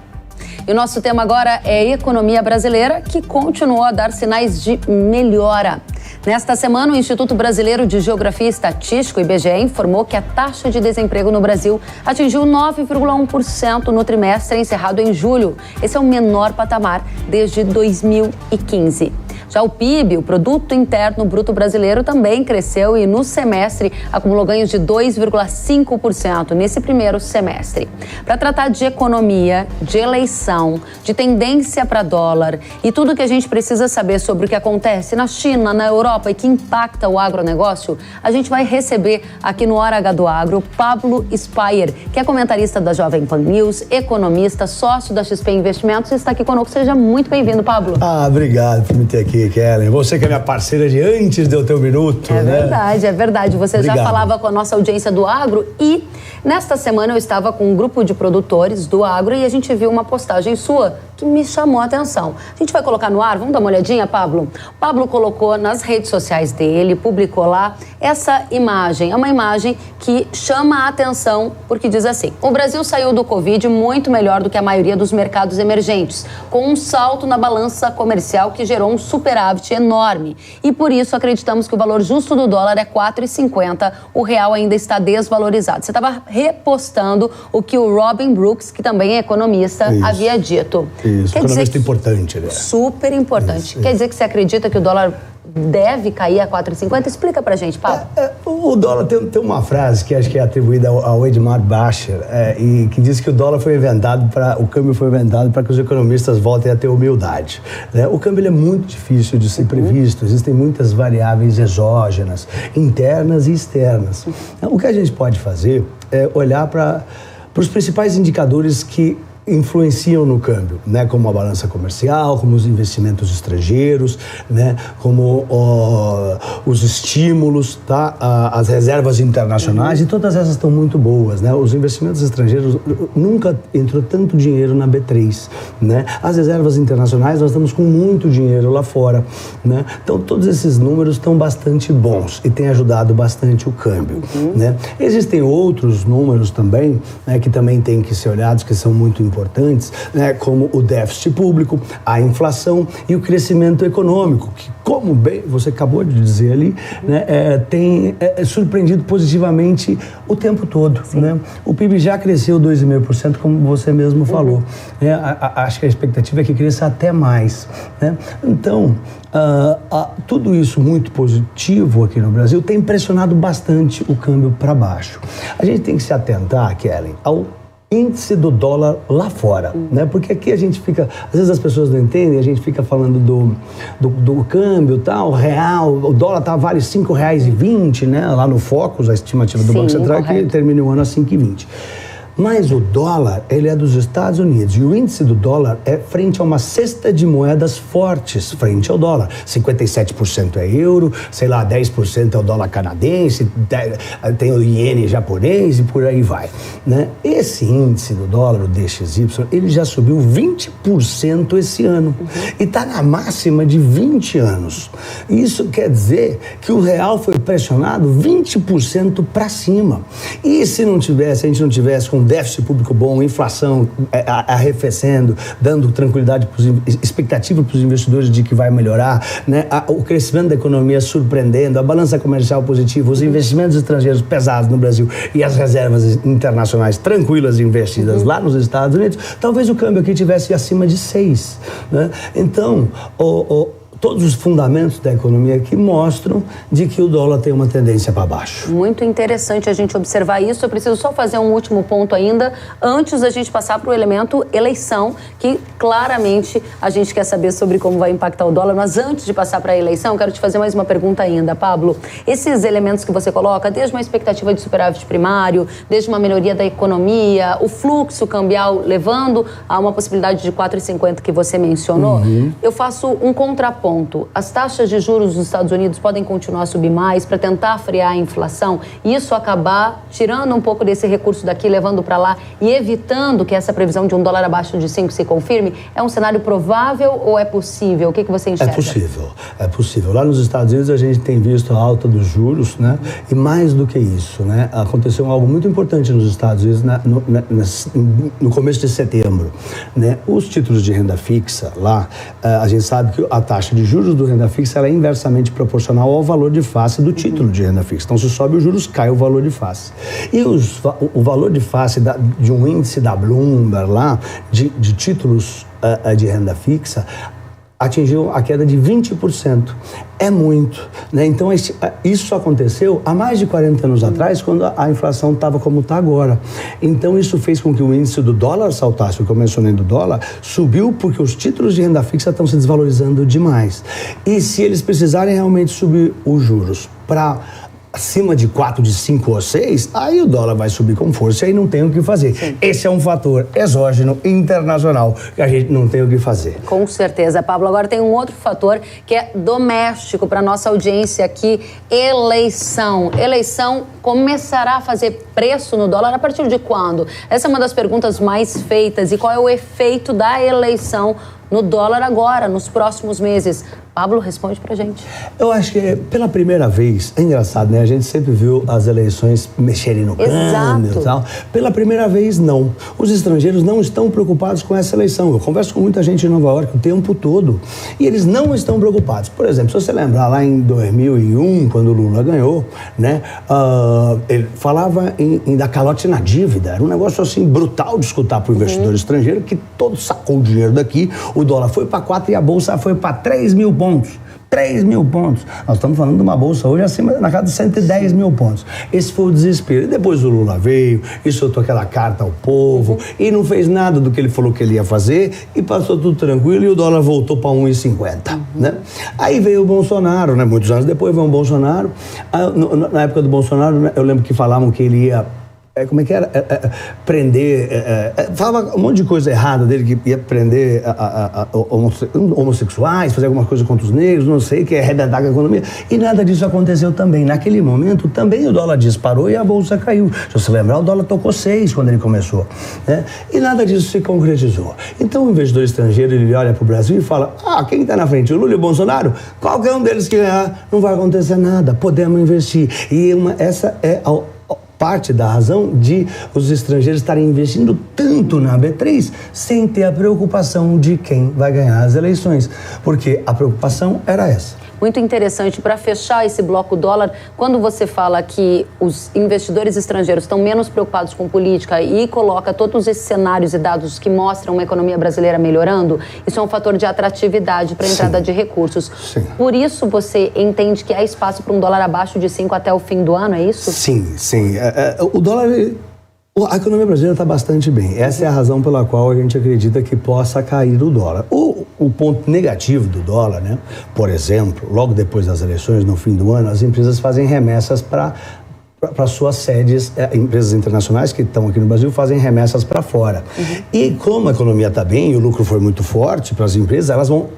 E o nosso tema agora é economia brasileira, que continuou a dar sinais de melhora. Nesta semana, o Instituto Brasileiro de Geografia e Estatística, o IBGE, informou que a taxa de desemprego no Brasil atingiu 9,1% no trimestre encerrado em julho. Esse é o menor patamar desde 2015. Já o PIB, o Produto Interno Bruto Brasileiro, também cresceu e no semestre acumulou ganhos de 2,5% nesse primeiro semestre. Para tratar de economia, de eleição, de tendência para dólar e tudo que a gente precisa saber sobre o que acontece na China, na Europa e que impacta o agronegócio, a gente vai receber aqui no Hora H do Agro Pablo Speyer, que é comentarista da Jovem Pan News, economista, sócio da XP Investimentos e está aqui conosco. Seja muito bem-vindo, Pablo. Obrigado por me ter aqui, Kellen. Você que é minha parceira de antes de eu ter um minuto, né? Verdade, é verdade. Você Obrigado. Já falava com a nossa audiência do agro e nesta semana eu estava com um grupo de produtores do agro e a gente viu uma postagem sua que me chamou a atenção. A gente vai colocar no ar, vamos dar uma olhadinha, Pablo? O Pablo colocou nas redes sociais dele, publicou lá essa imagem. É uma imagem que chama a atenção porque diz assim: o Brasil saiu do Covid muito melhor do que a maioria dos mercados emergentes, com um salto na balança comercial que gerou um superávit enorme. E por isso acreditamos que o valor justo do dólar é 4,50, o real ainda está desvalorizado. Você estava repostando o que o Robin Brooks, que também é economista, havia dito. Isso, economista importante, né? Super importante. Isso. Quer dizer que você acredita que o dólar deve cair a 4,50? Explica pra gente, Paulo. O dólar tem uma frase que acho que é atribuída ao Edmar Bacher, e que diz que o dólar foi inventado o câmbio foi inventado para que os economistas voltem a ter humildade, né? O câmbio é muito difícil de ser previsto, existem muitas variáveis exógenas, internas e externas. O que a gente pode fazer é olhar para os principais indicadores que influenciam no câmbio, né? Como a balança comercial, como os investimentos estrangeiros, né? Como os estímulos, tá? As reservas internacionais, e todas essas estão muito boas, né? Os investimentos estrangeiros, nunca entrou tanto dinheiro na B3, né? As reservas internacionais, nós estamos com muito dinheiro lá fora, né? Então todos esses números estão bastante bons e têm ajudado bastante o câmbio, né? Existem outros números também, né? Que também têm que ser olhados, que são muito importantes, né, como o déficit público, a inflação e o crescimento econômico, que, como bem você acabou de dizer ali, né, tem surpreendido positivamente o tempo todo. Né? O PIB já cresceu 2,5%, como você mesmo falou. Né? Acho que a expectativa é que cresça até mais. Né? Então, tudo isso muito positivo aqui no Brasil tem pressionado bastante o câmbio para baixo. A gente tem que se atentar, Kellen, ao índice do dólar lá fora, né? Porque aqui a gente fica, às vezes as pessoas não entendem, a gente fica falando do câmbio, tal, real, o dólar vale R$ 5,20, né? Lá no Focus, a estimativa do Banco Central, que termina o ano a 5,20. Mas o dólar, ele é dos Estados Unidos, e o índice do dólar é frente a uma cesta de moedas fortes frente ao dólar. 57% é euro, sei lá, 10% é o dólar canadense, tem o iene japonês e por aí vai. Né? Esse índice do dólar, o DXY, ele já subiu 20% esse ano e está na máxima de 20 anos. Isso quer dizer que o real foi pressionado 20% para cima. E se a gente não tivesse com déficit público bom, inflação arrefecendo, dando tranquilidade, expectativa para os investidores de que vai melhorar, né? O crescimento da economia surpreendendo, a balança comercial positiva, os investimentos estrangeiros pesados no Brasil e as reservas internacionais tranquilas investidas lá nos Estados Unidos, talvez o câmbio aqui tivesse acima de 6. Né? Então, todos os fundamentos da economia aqui mostram de que o dólar tem uma tendência para baixo. Muito interessante a gente observar isso. Eu preciso só fazer um último ponto ainda, antes da gente passar para o elemento eleição, que claramente a gente quer saber sobre como vai impactar o dólar. Mas antes de passar para a eleição, quero te fazer mais uma pergunta ainda, Pablo. Esses elementos que você coloca, desde uma expectativa de superávit primário, desde uma melhoria da economia, o fluxo cambial levando a uma possibilidade de 4,50 que você mencionou, eu faço um contraponto. As taxas de juros dos Estados Unidos podem continuar a subir mais para tentar frear a inflação e isso acabar tirando um pouco desse recurso daqui, levando para lá e evitando que essa previsão de $1 abaixo de 5 se confirme? É um cenário provável ou é possível? O que você enxerga? É possível. Lá nos Estados Unidos a gente tem visto a alta dos juros, né? E mais do que isso, né? Aconteceu algo muito importante nos Estados Unidos no começo de setembro, né? Os títulos de renda fixa lá, a gente sabe que a taxa de juros do renda fixa ela é inversamente proporcional ao valor de face do título de renda fixa. Então, se sobe os juros, cai o valor de face. E o valor de face de um índice da Bloomberg lá, de títulos de renda fixa, atingiu a queda de 20%. É muito, né? Então, isso aconteceu há mais de 40 anos atrás, quando a inflação estava como está agora. Então, isso fez com que o índice do dólar saltasse, o que eu mencionei do dólar, subiu porque os títulos de renda fixa estão se desvalorizando demais. E se eles precisarem realmente subir os juros para acima de 4, de 5 ou 6, aí o dólar vai subir com força e aí não tem o que fazer. Sim. Esse é um fator exógeno internacional que a gente não tem o que fazer. Com certeza, Pablo. Agora tem um outro fator que é doméstico para nossa audiência aqui, eleição. Eleição começará a fazer preço no dólar a partir de quando? Essa é uma das perguntas mais feitas. E qual é o efeito da eleição no dólar agora, nos próximos meses? Pablo, responde pra gente. Eu acho que pela primeira vez, é engraçado, né? A gente sempre viu as eleições mexerem no câmbio e tal. Pela primeira vez, não. Os estrangeiros não estão preocupados com essa eleição. Eu converso com muita gente em Nova York o tempo todo e eles não estão preocupados. Por exemplo, se você lembrar lá em 2001, quando o Lula ganhou, né? Ele falava em dar calote na dívida. Era um negócio assim brutal de escutar para o investidor estrangeiro, que todo sacou o dinheiro daqui, o dólar foi para 4 e a bolsa foi para 3 mil pontos. 3 mil pontos. Nós estamos falando de uma bolsa hoje acima, na casa de 110 mil pontos. Esse foi o desespero. E depois o Lula veio e soltou aquela carta ao povo e não fez nada do que ele falou que ele ia fazer e passou tudo tranquilo e o dólar voltou para 1,50. Né? Aí veio o Bolsonaro, né? Muitos anos depois veio o Bolsonaro. Na época do Bolsonaro, eu lembro que falavam que ele ia como é que era? Prender. Falava um monte de coisa errada dele, que ia prender homossexuais, fazer alguma coisa contra os negros, não sei, que é arrebentar com a economia. E nada disso aconteceu também. Naquele momento, também o dólar disparou e a bolsa caiu. Se você lembrar, o dólar tocou 6 quando ele começou. Né? E nada disso se concretizou. Então, o investidor estrangeiro, ele olha para o Brasil e fala: quem está na frente? O Lula e o Bolsonaro? Qualquer um deles que ganhar, não vai acontecer nada. Podemos investir. E essa é parte da razão de os estrangeiros estarem investindo tanto na B3 sem ter a preocupação de quem vai ganhar as eleições, porque a preocupação era essa. Muito interessante. Para fechar esse bloco dólar, quando você fala que os investidores estrangeiros estão menos preocupados com política e coloca todos esses cenários e dados que mostram uma economia brasileira melhorando, isso é um fator de atratividade para a entrada de recursos. Sim. Por isso você entende que há espaço para um dólar abaixo de 5 até o fim do ano, é isso? Sim. O dólar... A economia brasileira está bastante bem. Essa é a razão pela qual a gente acredita que possa cair o dólar. O ponto negativo do dólar, né? Por exemplo, logo depois das eleições, no fim do ano, as empresas fazem remessas para suas sedes, empresas internacionais que estão aqui no Brasil fazem remessas para fora. E como a economia está bem e o lucro foi muito forte para as empresas, elas vão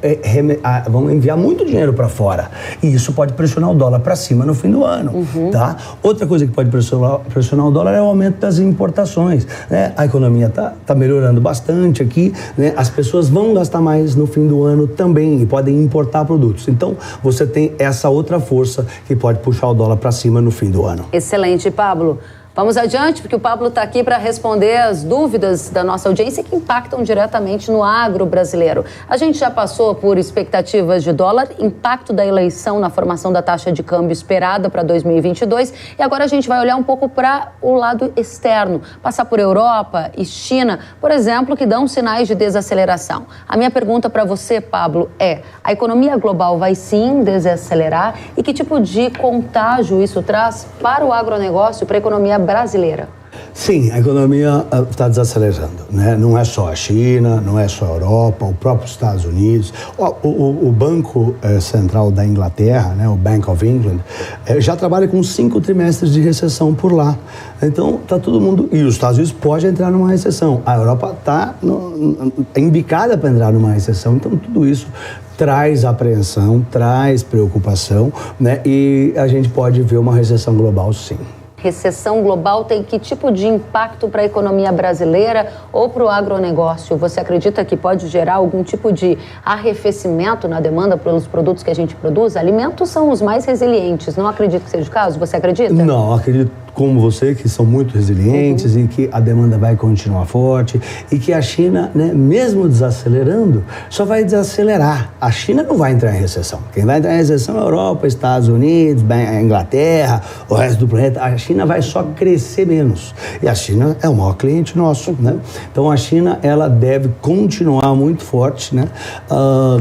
enviar muito dinheiro para fora. E isso pode pressionar o dólar para cima no fim do ano. Tá? Outra coisa que pode pressionar o dólar é o aumento das importações. Né? A economia tá melhorando bastante aqui, né? As pessoas vão gastar mais no fim do ano também e podem importar produtos. Então, você tem essa outra força que pode puxar o dólar para cima no fim do ano. Excelente, Pablo. Vamos adiante, porque o Pablo está aqui para responder as dúvidas da nossa audiência que impactam diretamente no agro brasileiro. A gente já passou por expectativas de dólar, impacto da eleição na formação da taxa de câmbio esperada para 2022 e agora a gente vai olhar um pouco para o lado externo, passar por Europa e China, por exemplo, que dão sinais de desaceleração. A minha pergunta para você, Pablo, é: a economia global vai sim desacelerar e que tipo de contágio isso traz para o agronegócio, para a economia brasileira? Sim, a economia está desacelerando, né? Não é só a China, não é só a Europa, o próprio Estados Unidos. O Banco Central da Inglaterra, né, o Bank of England, já trabalha com 5 trimestres de recessão por lá. Então, está todo mundo... E os Estados Unidos pode entrar numa recessão. A Europa está embicada para entrar numa recessão. Então, tudo isso traz apreensão, traz preocupação, né? E a gente pode ver uma recessão global, sim. Recessão global tem que tipo de impacto para a economia brasileira ou para o agronegócio? Você acredita que pode gerar algum tipo de arrefecimento na demanda pelos produtos que a gente produz? Alimentos são os mais resilientes, não acredito que seja o caso? Você acredita? Não, acredito como você, que são muito resilientes e que a demanda vai continuar forte e que a China, né, mesmo desacelerando, só vai desacelerar. A China não vai entrar em recessão. Quem vai entrar em recessão é a Europa, Estados Unidos, a Inglaterra, o resto do planeta. A China vai só crescer menos. E a China é o maior cliente nosso, né? Então a China, ela deve continuar muito forte, né,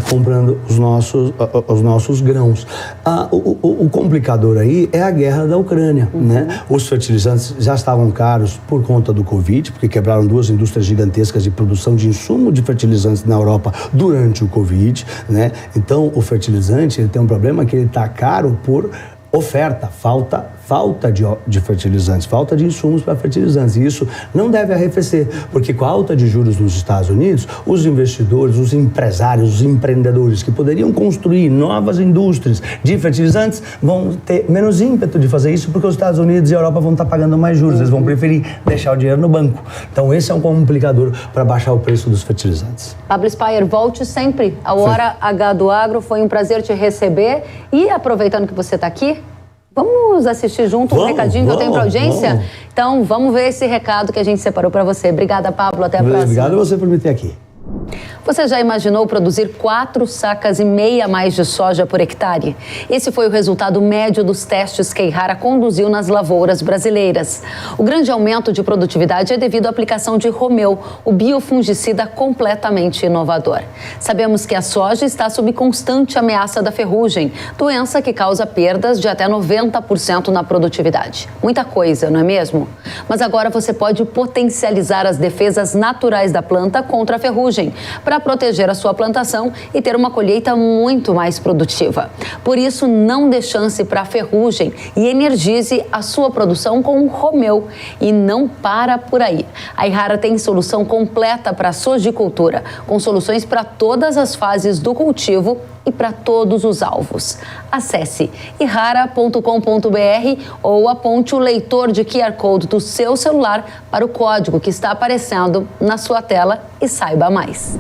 comprando os nossos grãos. O complicador aí é a guerra da Ucrânia, né? Os fertilizantes já estavam caros por conta do Covid, porque quebraram 2 indústrias gigantescas de produção de insumo de fertilizantes na Europa durante o Covid, né? Então, o fertilizante ele tem um problema que ele está caro por oferta, falta de fertilizantes, falta de insumos para fertilizantes. E isso não deve arrefecer, porque com a alta de juros nos Estados Unidos, os investidores, os empresários, os empreendedores que poderiam construir novas indústrias de fertilizantes vão ter menos ímpeto de fazer isso, porque os Estados Unidos e a Europa vão estar pagando mais juros, eles vão preferir deixar o dinheiro no banco. Então esse é um complicador para baixar o preço dos fertilizantes. Pablo Spyer, volte sempre ao Hora H do Agro, foi um prazer te receber e aproveitando que você está aqui, vamos assistir junto um recadinho que eu tenho para a audiência? Então, vamos ver esse recado que a gente separou para você. Obrigada, Pablo. Até a próxima. Obrigado a você por me ter aqui. Você já imaginou produzir 4,5 sacas a mais de soja por hectare? Esse foi o resultado médio dos testes que a Yara conduziu nas lavouras brasileiras. O grande aumento de produtividade é devido à aplicação de Romeu, o biofungicida completamente inovador. Sabemos que a soja está sob constante ameaça da ferrugem, doença que causa perdas de até 90% na produtividade. Muita coisa, não é mesmo? Mas agora você pode potencializar as defesas naturais da planta contra a ferrugem, para proteger a sua plantação e ter uma colheita muito mais produtiva. Por isso, não dê chance para a ferrugem e energize a sua produção com o Romeu. E não para por aí. A Yara tem solução completa para a sojicultura, com soluções para todas as fases do cultivo e para todos os alvos. Acesse yara.com.br ou aponte o leitor de QR Code do seu celular para o código que está aparecendo na sua tela e saiba mais.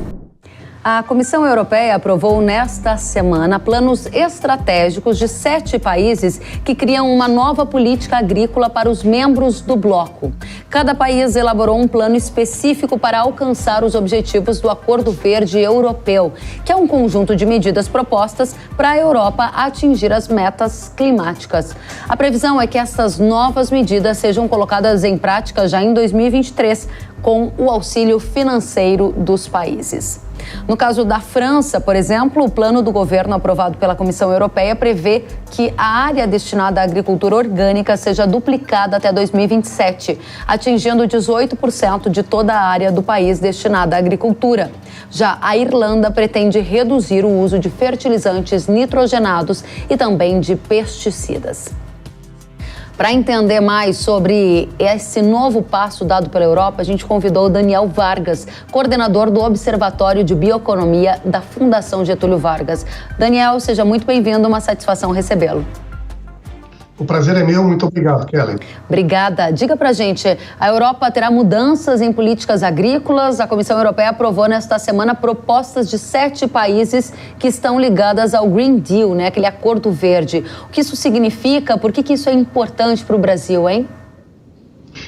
A Comissão Europeia aprovou nesta semana planos estratégicos de 7 países que criam uma nova política agrícola para os membros do bloco. Cada país elaborou um plano específico para alcançar os objetivos do Acordo Verde Europeu, que é um conjunto de medidas propostas para a Europa atingir as metas climáticas. A previsão é que essas novas medidas sejam colocadas em prática já em 2023, com o auxílio financeiro dos países. No caso da França, por exemplo, o plano do governo aprovado pela Comissão Europeia prevê que a área destinada à agricultura orgânica seja duplicada até 2027, atingindo 18% de toda a área do país destinada à agricultura. Já a Irlanda pretende reduzir o uso de fertilizantes nitrogenados e também de pesticidas. Para entender mais sobre esse novo passo dado pela Europa, a gente convidou o Daniel Vargas, coordenador do Observatório de Bioeconomia da Fundação Getúlio Vargas. Daniel, seja muito bem-vindo, uma satisfação recebê-lo. O prazer é meu, muito obrigado, Kellen. Obrigada. Diga pra gente, a Europa terá mudanças em políticas agrícolas? A Comissão Europeia aprovou nesta semana propostas de 7 países que estão ligadas ao Green Deal, né? Aquele acordo verde. O que isso significa? Por que isso é importante para o Brasil, hein?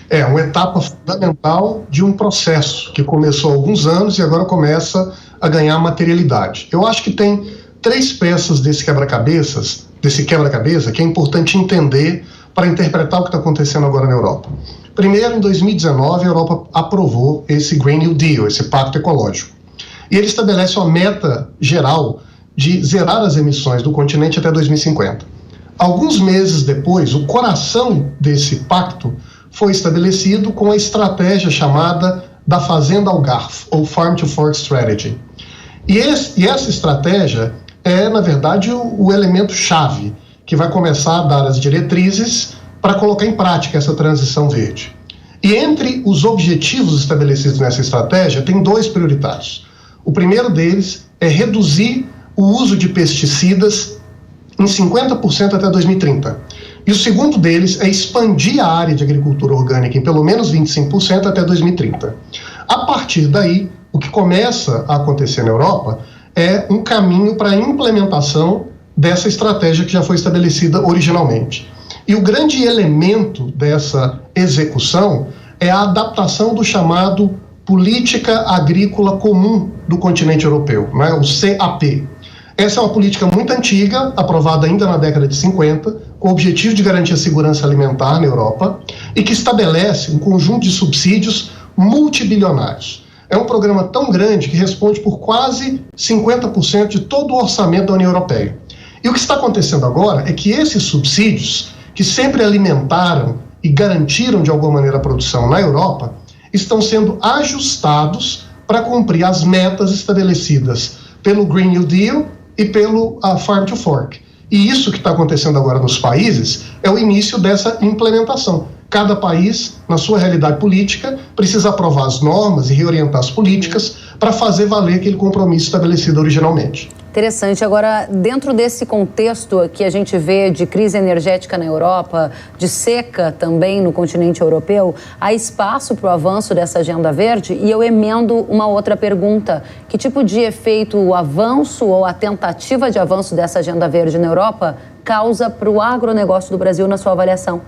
É uma etapa fundamental de um processo que começou há alguns anos e agora começa a ganhar materialidade. Eu acho que tem 3 peças desse quebra-cabeça que é importante entender para interpretar o que está acontecendo agora na Europa. Primeiro, em 2019, a Europa aprovou esse Green New Deal, esse pacto ecológico. E ele estabelece uma meta geral de zerar as emissões do continente até 2050. Alguns meses depois, o coração desse pacto foi estabelecido com a estratégia chamada da Fazenda ao Garfo, ou Farm to Fork Strategy. E essa estratégia é, na verdade, o elemento-chave que vai começar a dar as diretrizes para colocar em prática essa transição verde. E entre os objetivos estabelecidos nessa estratégia, tem 2 prioritários. O primeiro deles é reduzir o uso de pesticidas em 50% até 2030. E o segundo deles é expandir a área de agricultura orgânica em pelo menos 25% até 2030. A partir daí, o que começa a acontecer na Europa é um caminho para a implementação dessa estratégia que já foi estabelecida originalmente. E o grande elemento dessa execução é a adaptação do chamado Política Agrícola Comum do continente europeu, né, o CAP. Essa é uma política muito antiga, aprovada ainda na década de 50, com o objetivo de garantir a segurança alimentar na Europa e que estabelece um conjunto de subsídios multibilionários. É um programa tão grande que responde por quase 50% de todo o orçamento da União Europeia. E o que está acontecendo agora é que esses subsídios, que sempre alimentaram e garantiram de alguma maneira a produção na Europa, estão sendo ajustados para cumprir as metas estabelecidas pelo Green New Deal e pelo Farm to Fork. E isso que está acontecendo agora nos países é o início dessa implementação. Cada país, na sua realidade política, precisa aprovar as normas e reorientar as políticas para fazer valer aquele compromisso estabelecido originalmente. Interessante. Agora, dentro desse contexto que a gente vê de crise energética na Europa, de seca também no continente europeu, há espaço para o avanço dessa agenda verde? E eu emendo uma outra pergunta. Que tipo de efeito o avanço ou a tentativa de avanço dessa agenda verde na Europa causa para o agronegócio do Brasil, na sua avaliação?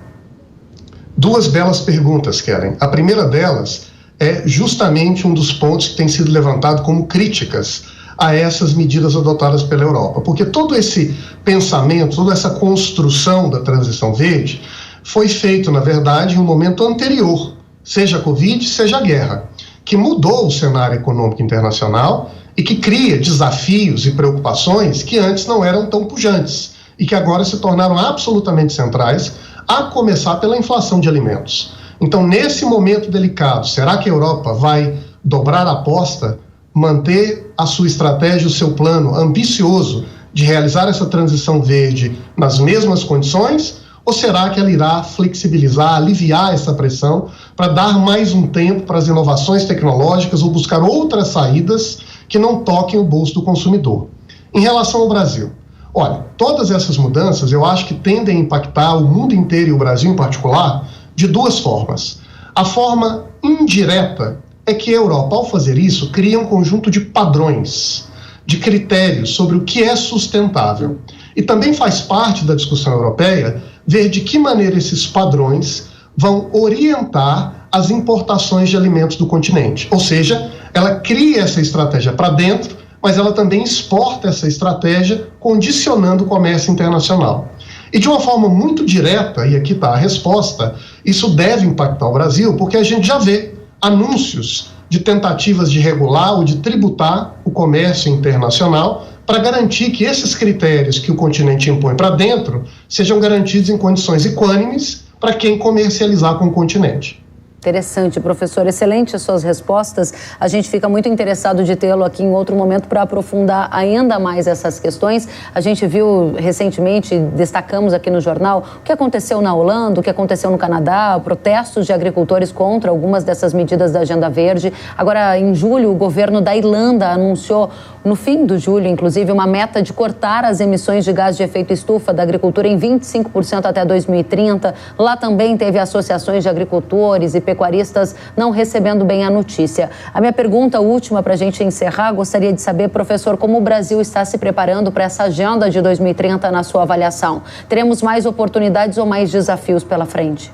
2 belas perguntas, Kellen. A primeira delas é justamente um dos pontos que tem sido levantado como críticas a essas medidas adotadas pela Europa. Porque todo esse pensamento, toda essa construção da transição verde foi feito, na verdade, em um momento anterior, seja a Covid, seja a guerra, que mudou o cenário econômico internacional e que cria desafios e preocupações que antes não eram tão pujantes e que agora se tornaram absolutamente centrais, a começar pela inflação de alimentos. Então, nesse momento delicado, será que a Europa vai dobrar a aposta, manter a sua estratégia, o seu plano ambicioso de realizar essa transição verde nas mesmas condições? Ou será que ela irá flexibilizar, aliviar essa pressão para dar mais um tempo para as inovações tecnológicas ou buscar outras saídas que não toquem o bolso do consumidor? Em relação ao Brasil, olha, todas essas mudanças eu acho que tendem a impactar o mundo inteiro e o Brasil em particular de 2 formas. A forma indireta é que a Europa, ao fazer isso, cria um conjunto de padrões, de critérios sobre o que é sustentável. E também faz parte da discussão europeia ver de que maneira esses padrões vão orientar as importações de alimentos do continente. Ou seja, ela cria essa estratégia para dentro, mas ela também exporta essa estratégia condicionando o comércio internacional. E de uma forma muito direta, e aqui está a resposta, isso deve impactar o Brasil, porque a gente já vê anúncios de tentativas de regular ou de tributar o comércio internacional para garantir que esses critérios que o continente impõe para dentro sejam garantidos em condições equânimes para quem comercializar com o continente. Interessante, professor. Excelente as suas respostas. A gente fica muito interessado de tê-lo aqui em outro momento para aprofundar ainda mais essas questões. A gente viu recentemente, destacamos aqui no jornal, o que aconteceu na Holanda, o que aconteceu no Canadá, protestos de agricultores contra algumas dessas medidas da Agenda Verde. Agora, em julho, o governo da Irlanda anunciou, no fim do julho, inclusive, uma meta de cortar as emissões de gás de efeito estufa da agricultura em 25% até 2030. Lá também teve associações de agricultores e pecuaristas não recebendo bem a notícia. A minha pergunta última para a gente encerrar, gostaria de saber, professor, como o Brasil está se preparando para essa agenda de 2030 na sua avaliação? Teremos mais oportunidades ou mais desafios pela frente?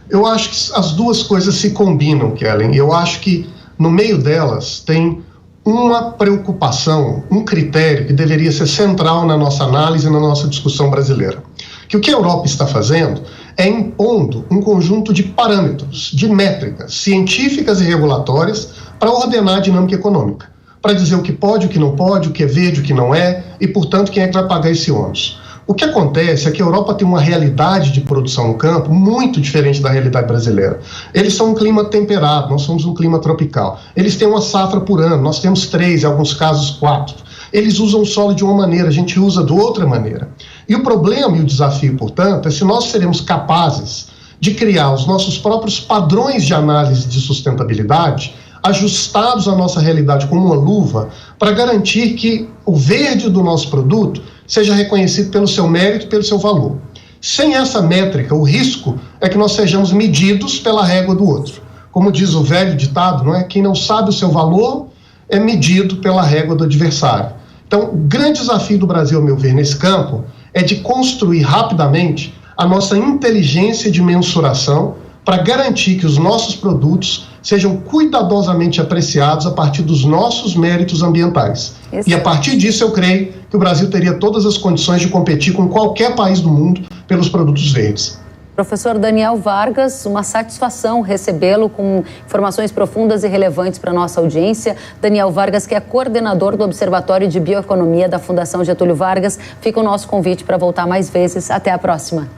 Eu acho que as duas coisas se combinam, Kellen. Eu acho que no meio delas tem uma preocupação, um critério que deveria ser central na nossa análise e na nossa discussão brasileira. Que o que a Europa está fazendo é impondo um conjunto de parâmetros, de métricas científicas e regulatórias para ordenar a dinâmica econômica, para dizer o que pode, o que não pode, o que é verde, o que não é, e, portanto, quem é que vai pagar esse ônus. O que acontece é que a Europa tem uma realidade de produção no campo muito diferente da realidade brasileira. Eles são um clima temperado, nós somos um clima tropical. Eles têm uma safra por ano, nós temos 3, em alguns casos 4. Eles usam o solo de uma maneira, a gente usa de outra maneira. E o problema e o desafio, portanto, é se nós seremos capazes de criar os nossos próprios padrões de análise de sustentabilidade, ajustados à nossa realidade como uma luva, para garantir que o verde do nosso produto seja reconhecido pelo seu mérito e pelo seu valor. Sem essa métrica, o risco é que nós sejamos medidos pela régua do outro. Como diz o velho ditado, não é? Quem não sabe o seu valor é medido pela régua do adversário. Então, o grande desafio do Brasil, ao meu ver, nesse campo, é de construir rapidamente a nossa inteligência de mensuração para garantir que os nossos produtos sejam cuidadosamente apreciados a partir dos nossos méritos ambientais. E a partir disso eu creio que o Brasil teria todas as condições de competir com qualquer país do mundo pelos produtos verdes. Professor Daniel Vargas, uma satisfação recebê-lo com informações profundas e relevantes para a nossa audiência. Daniel Vargas, que é coordenador do Observatório de Bioeconomia da Fundação Getúlio Vargas. Fica o nosso convite para voltar mais vezes. Até a próxima.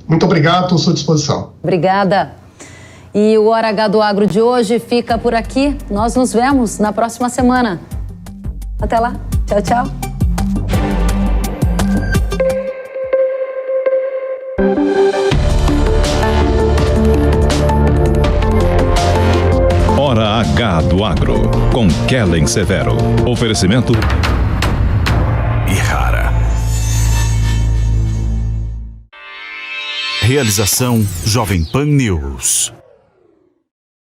Muito obrigado, estou à sua disposição. Obrigada. E o Hora H do Agro de hoje fica por aqui. Nós nos vemos na próxima semana. Até lá. Tchau, tchau. Hora H do Agro, com Kellen Severo. Oferecimento Ihara. Realização Jovem Pan News.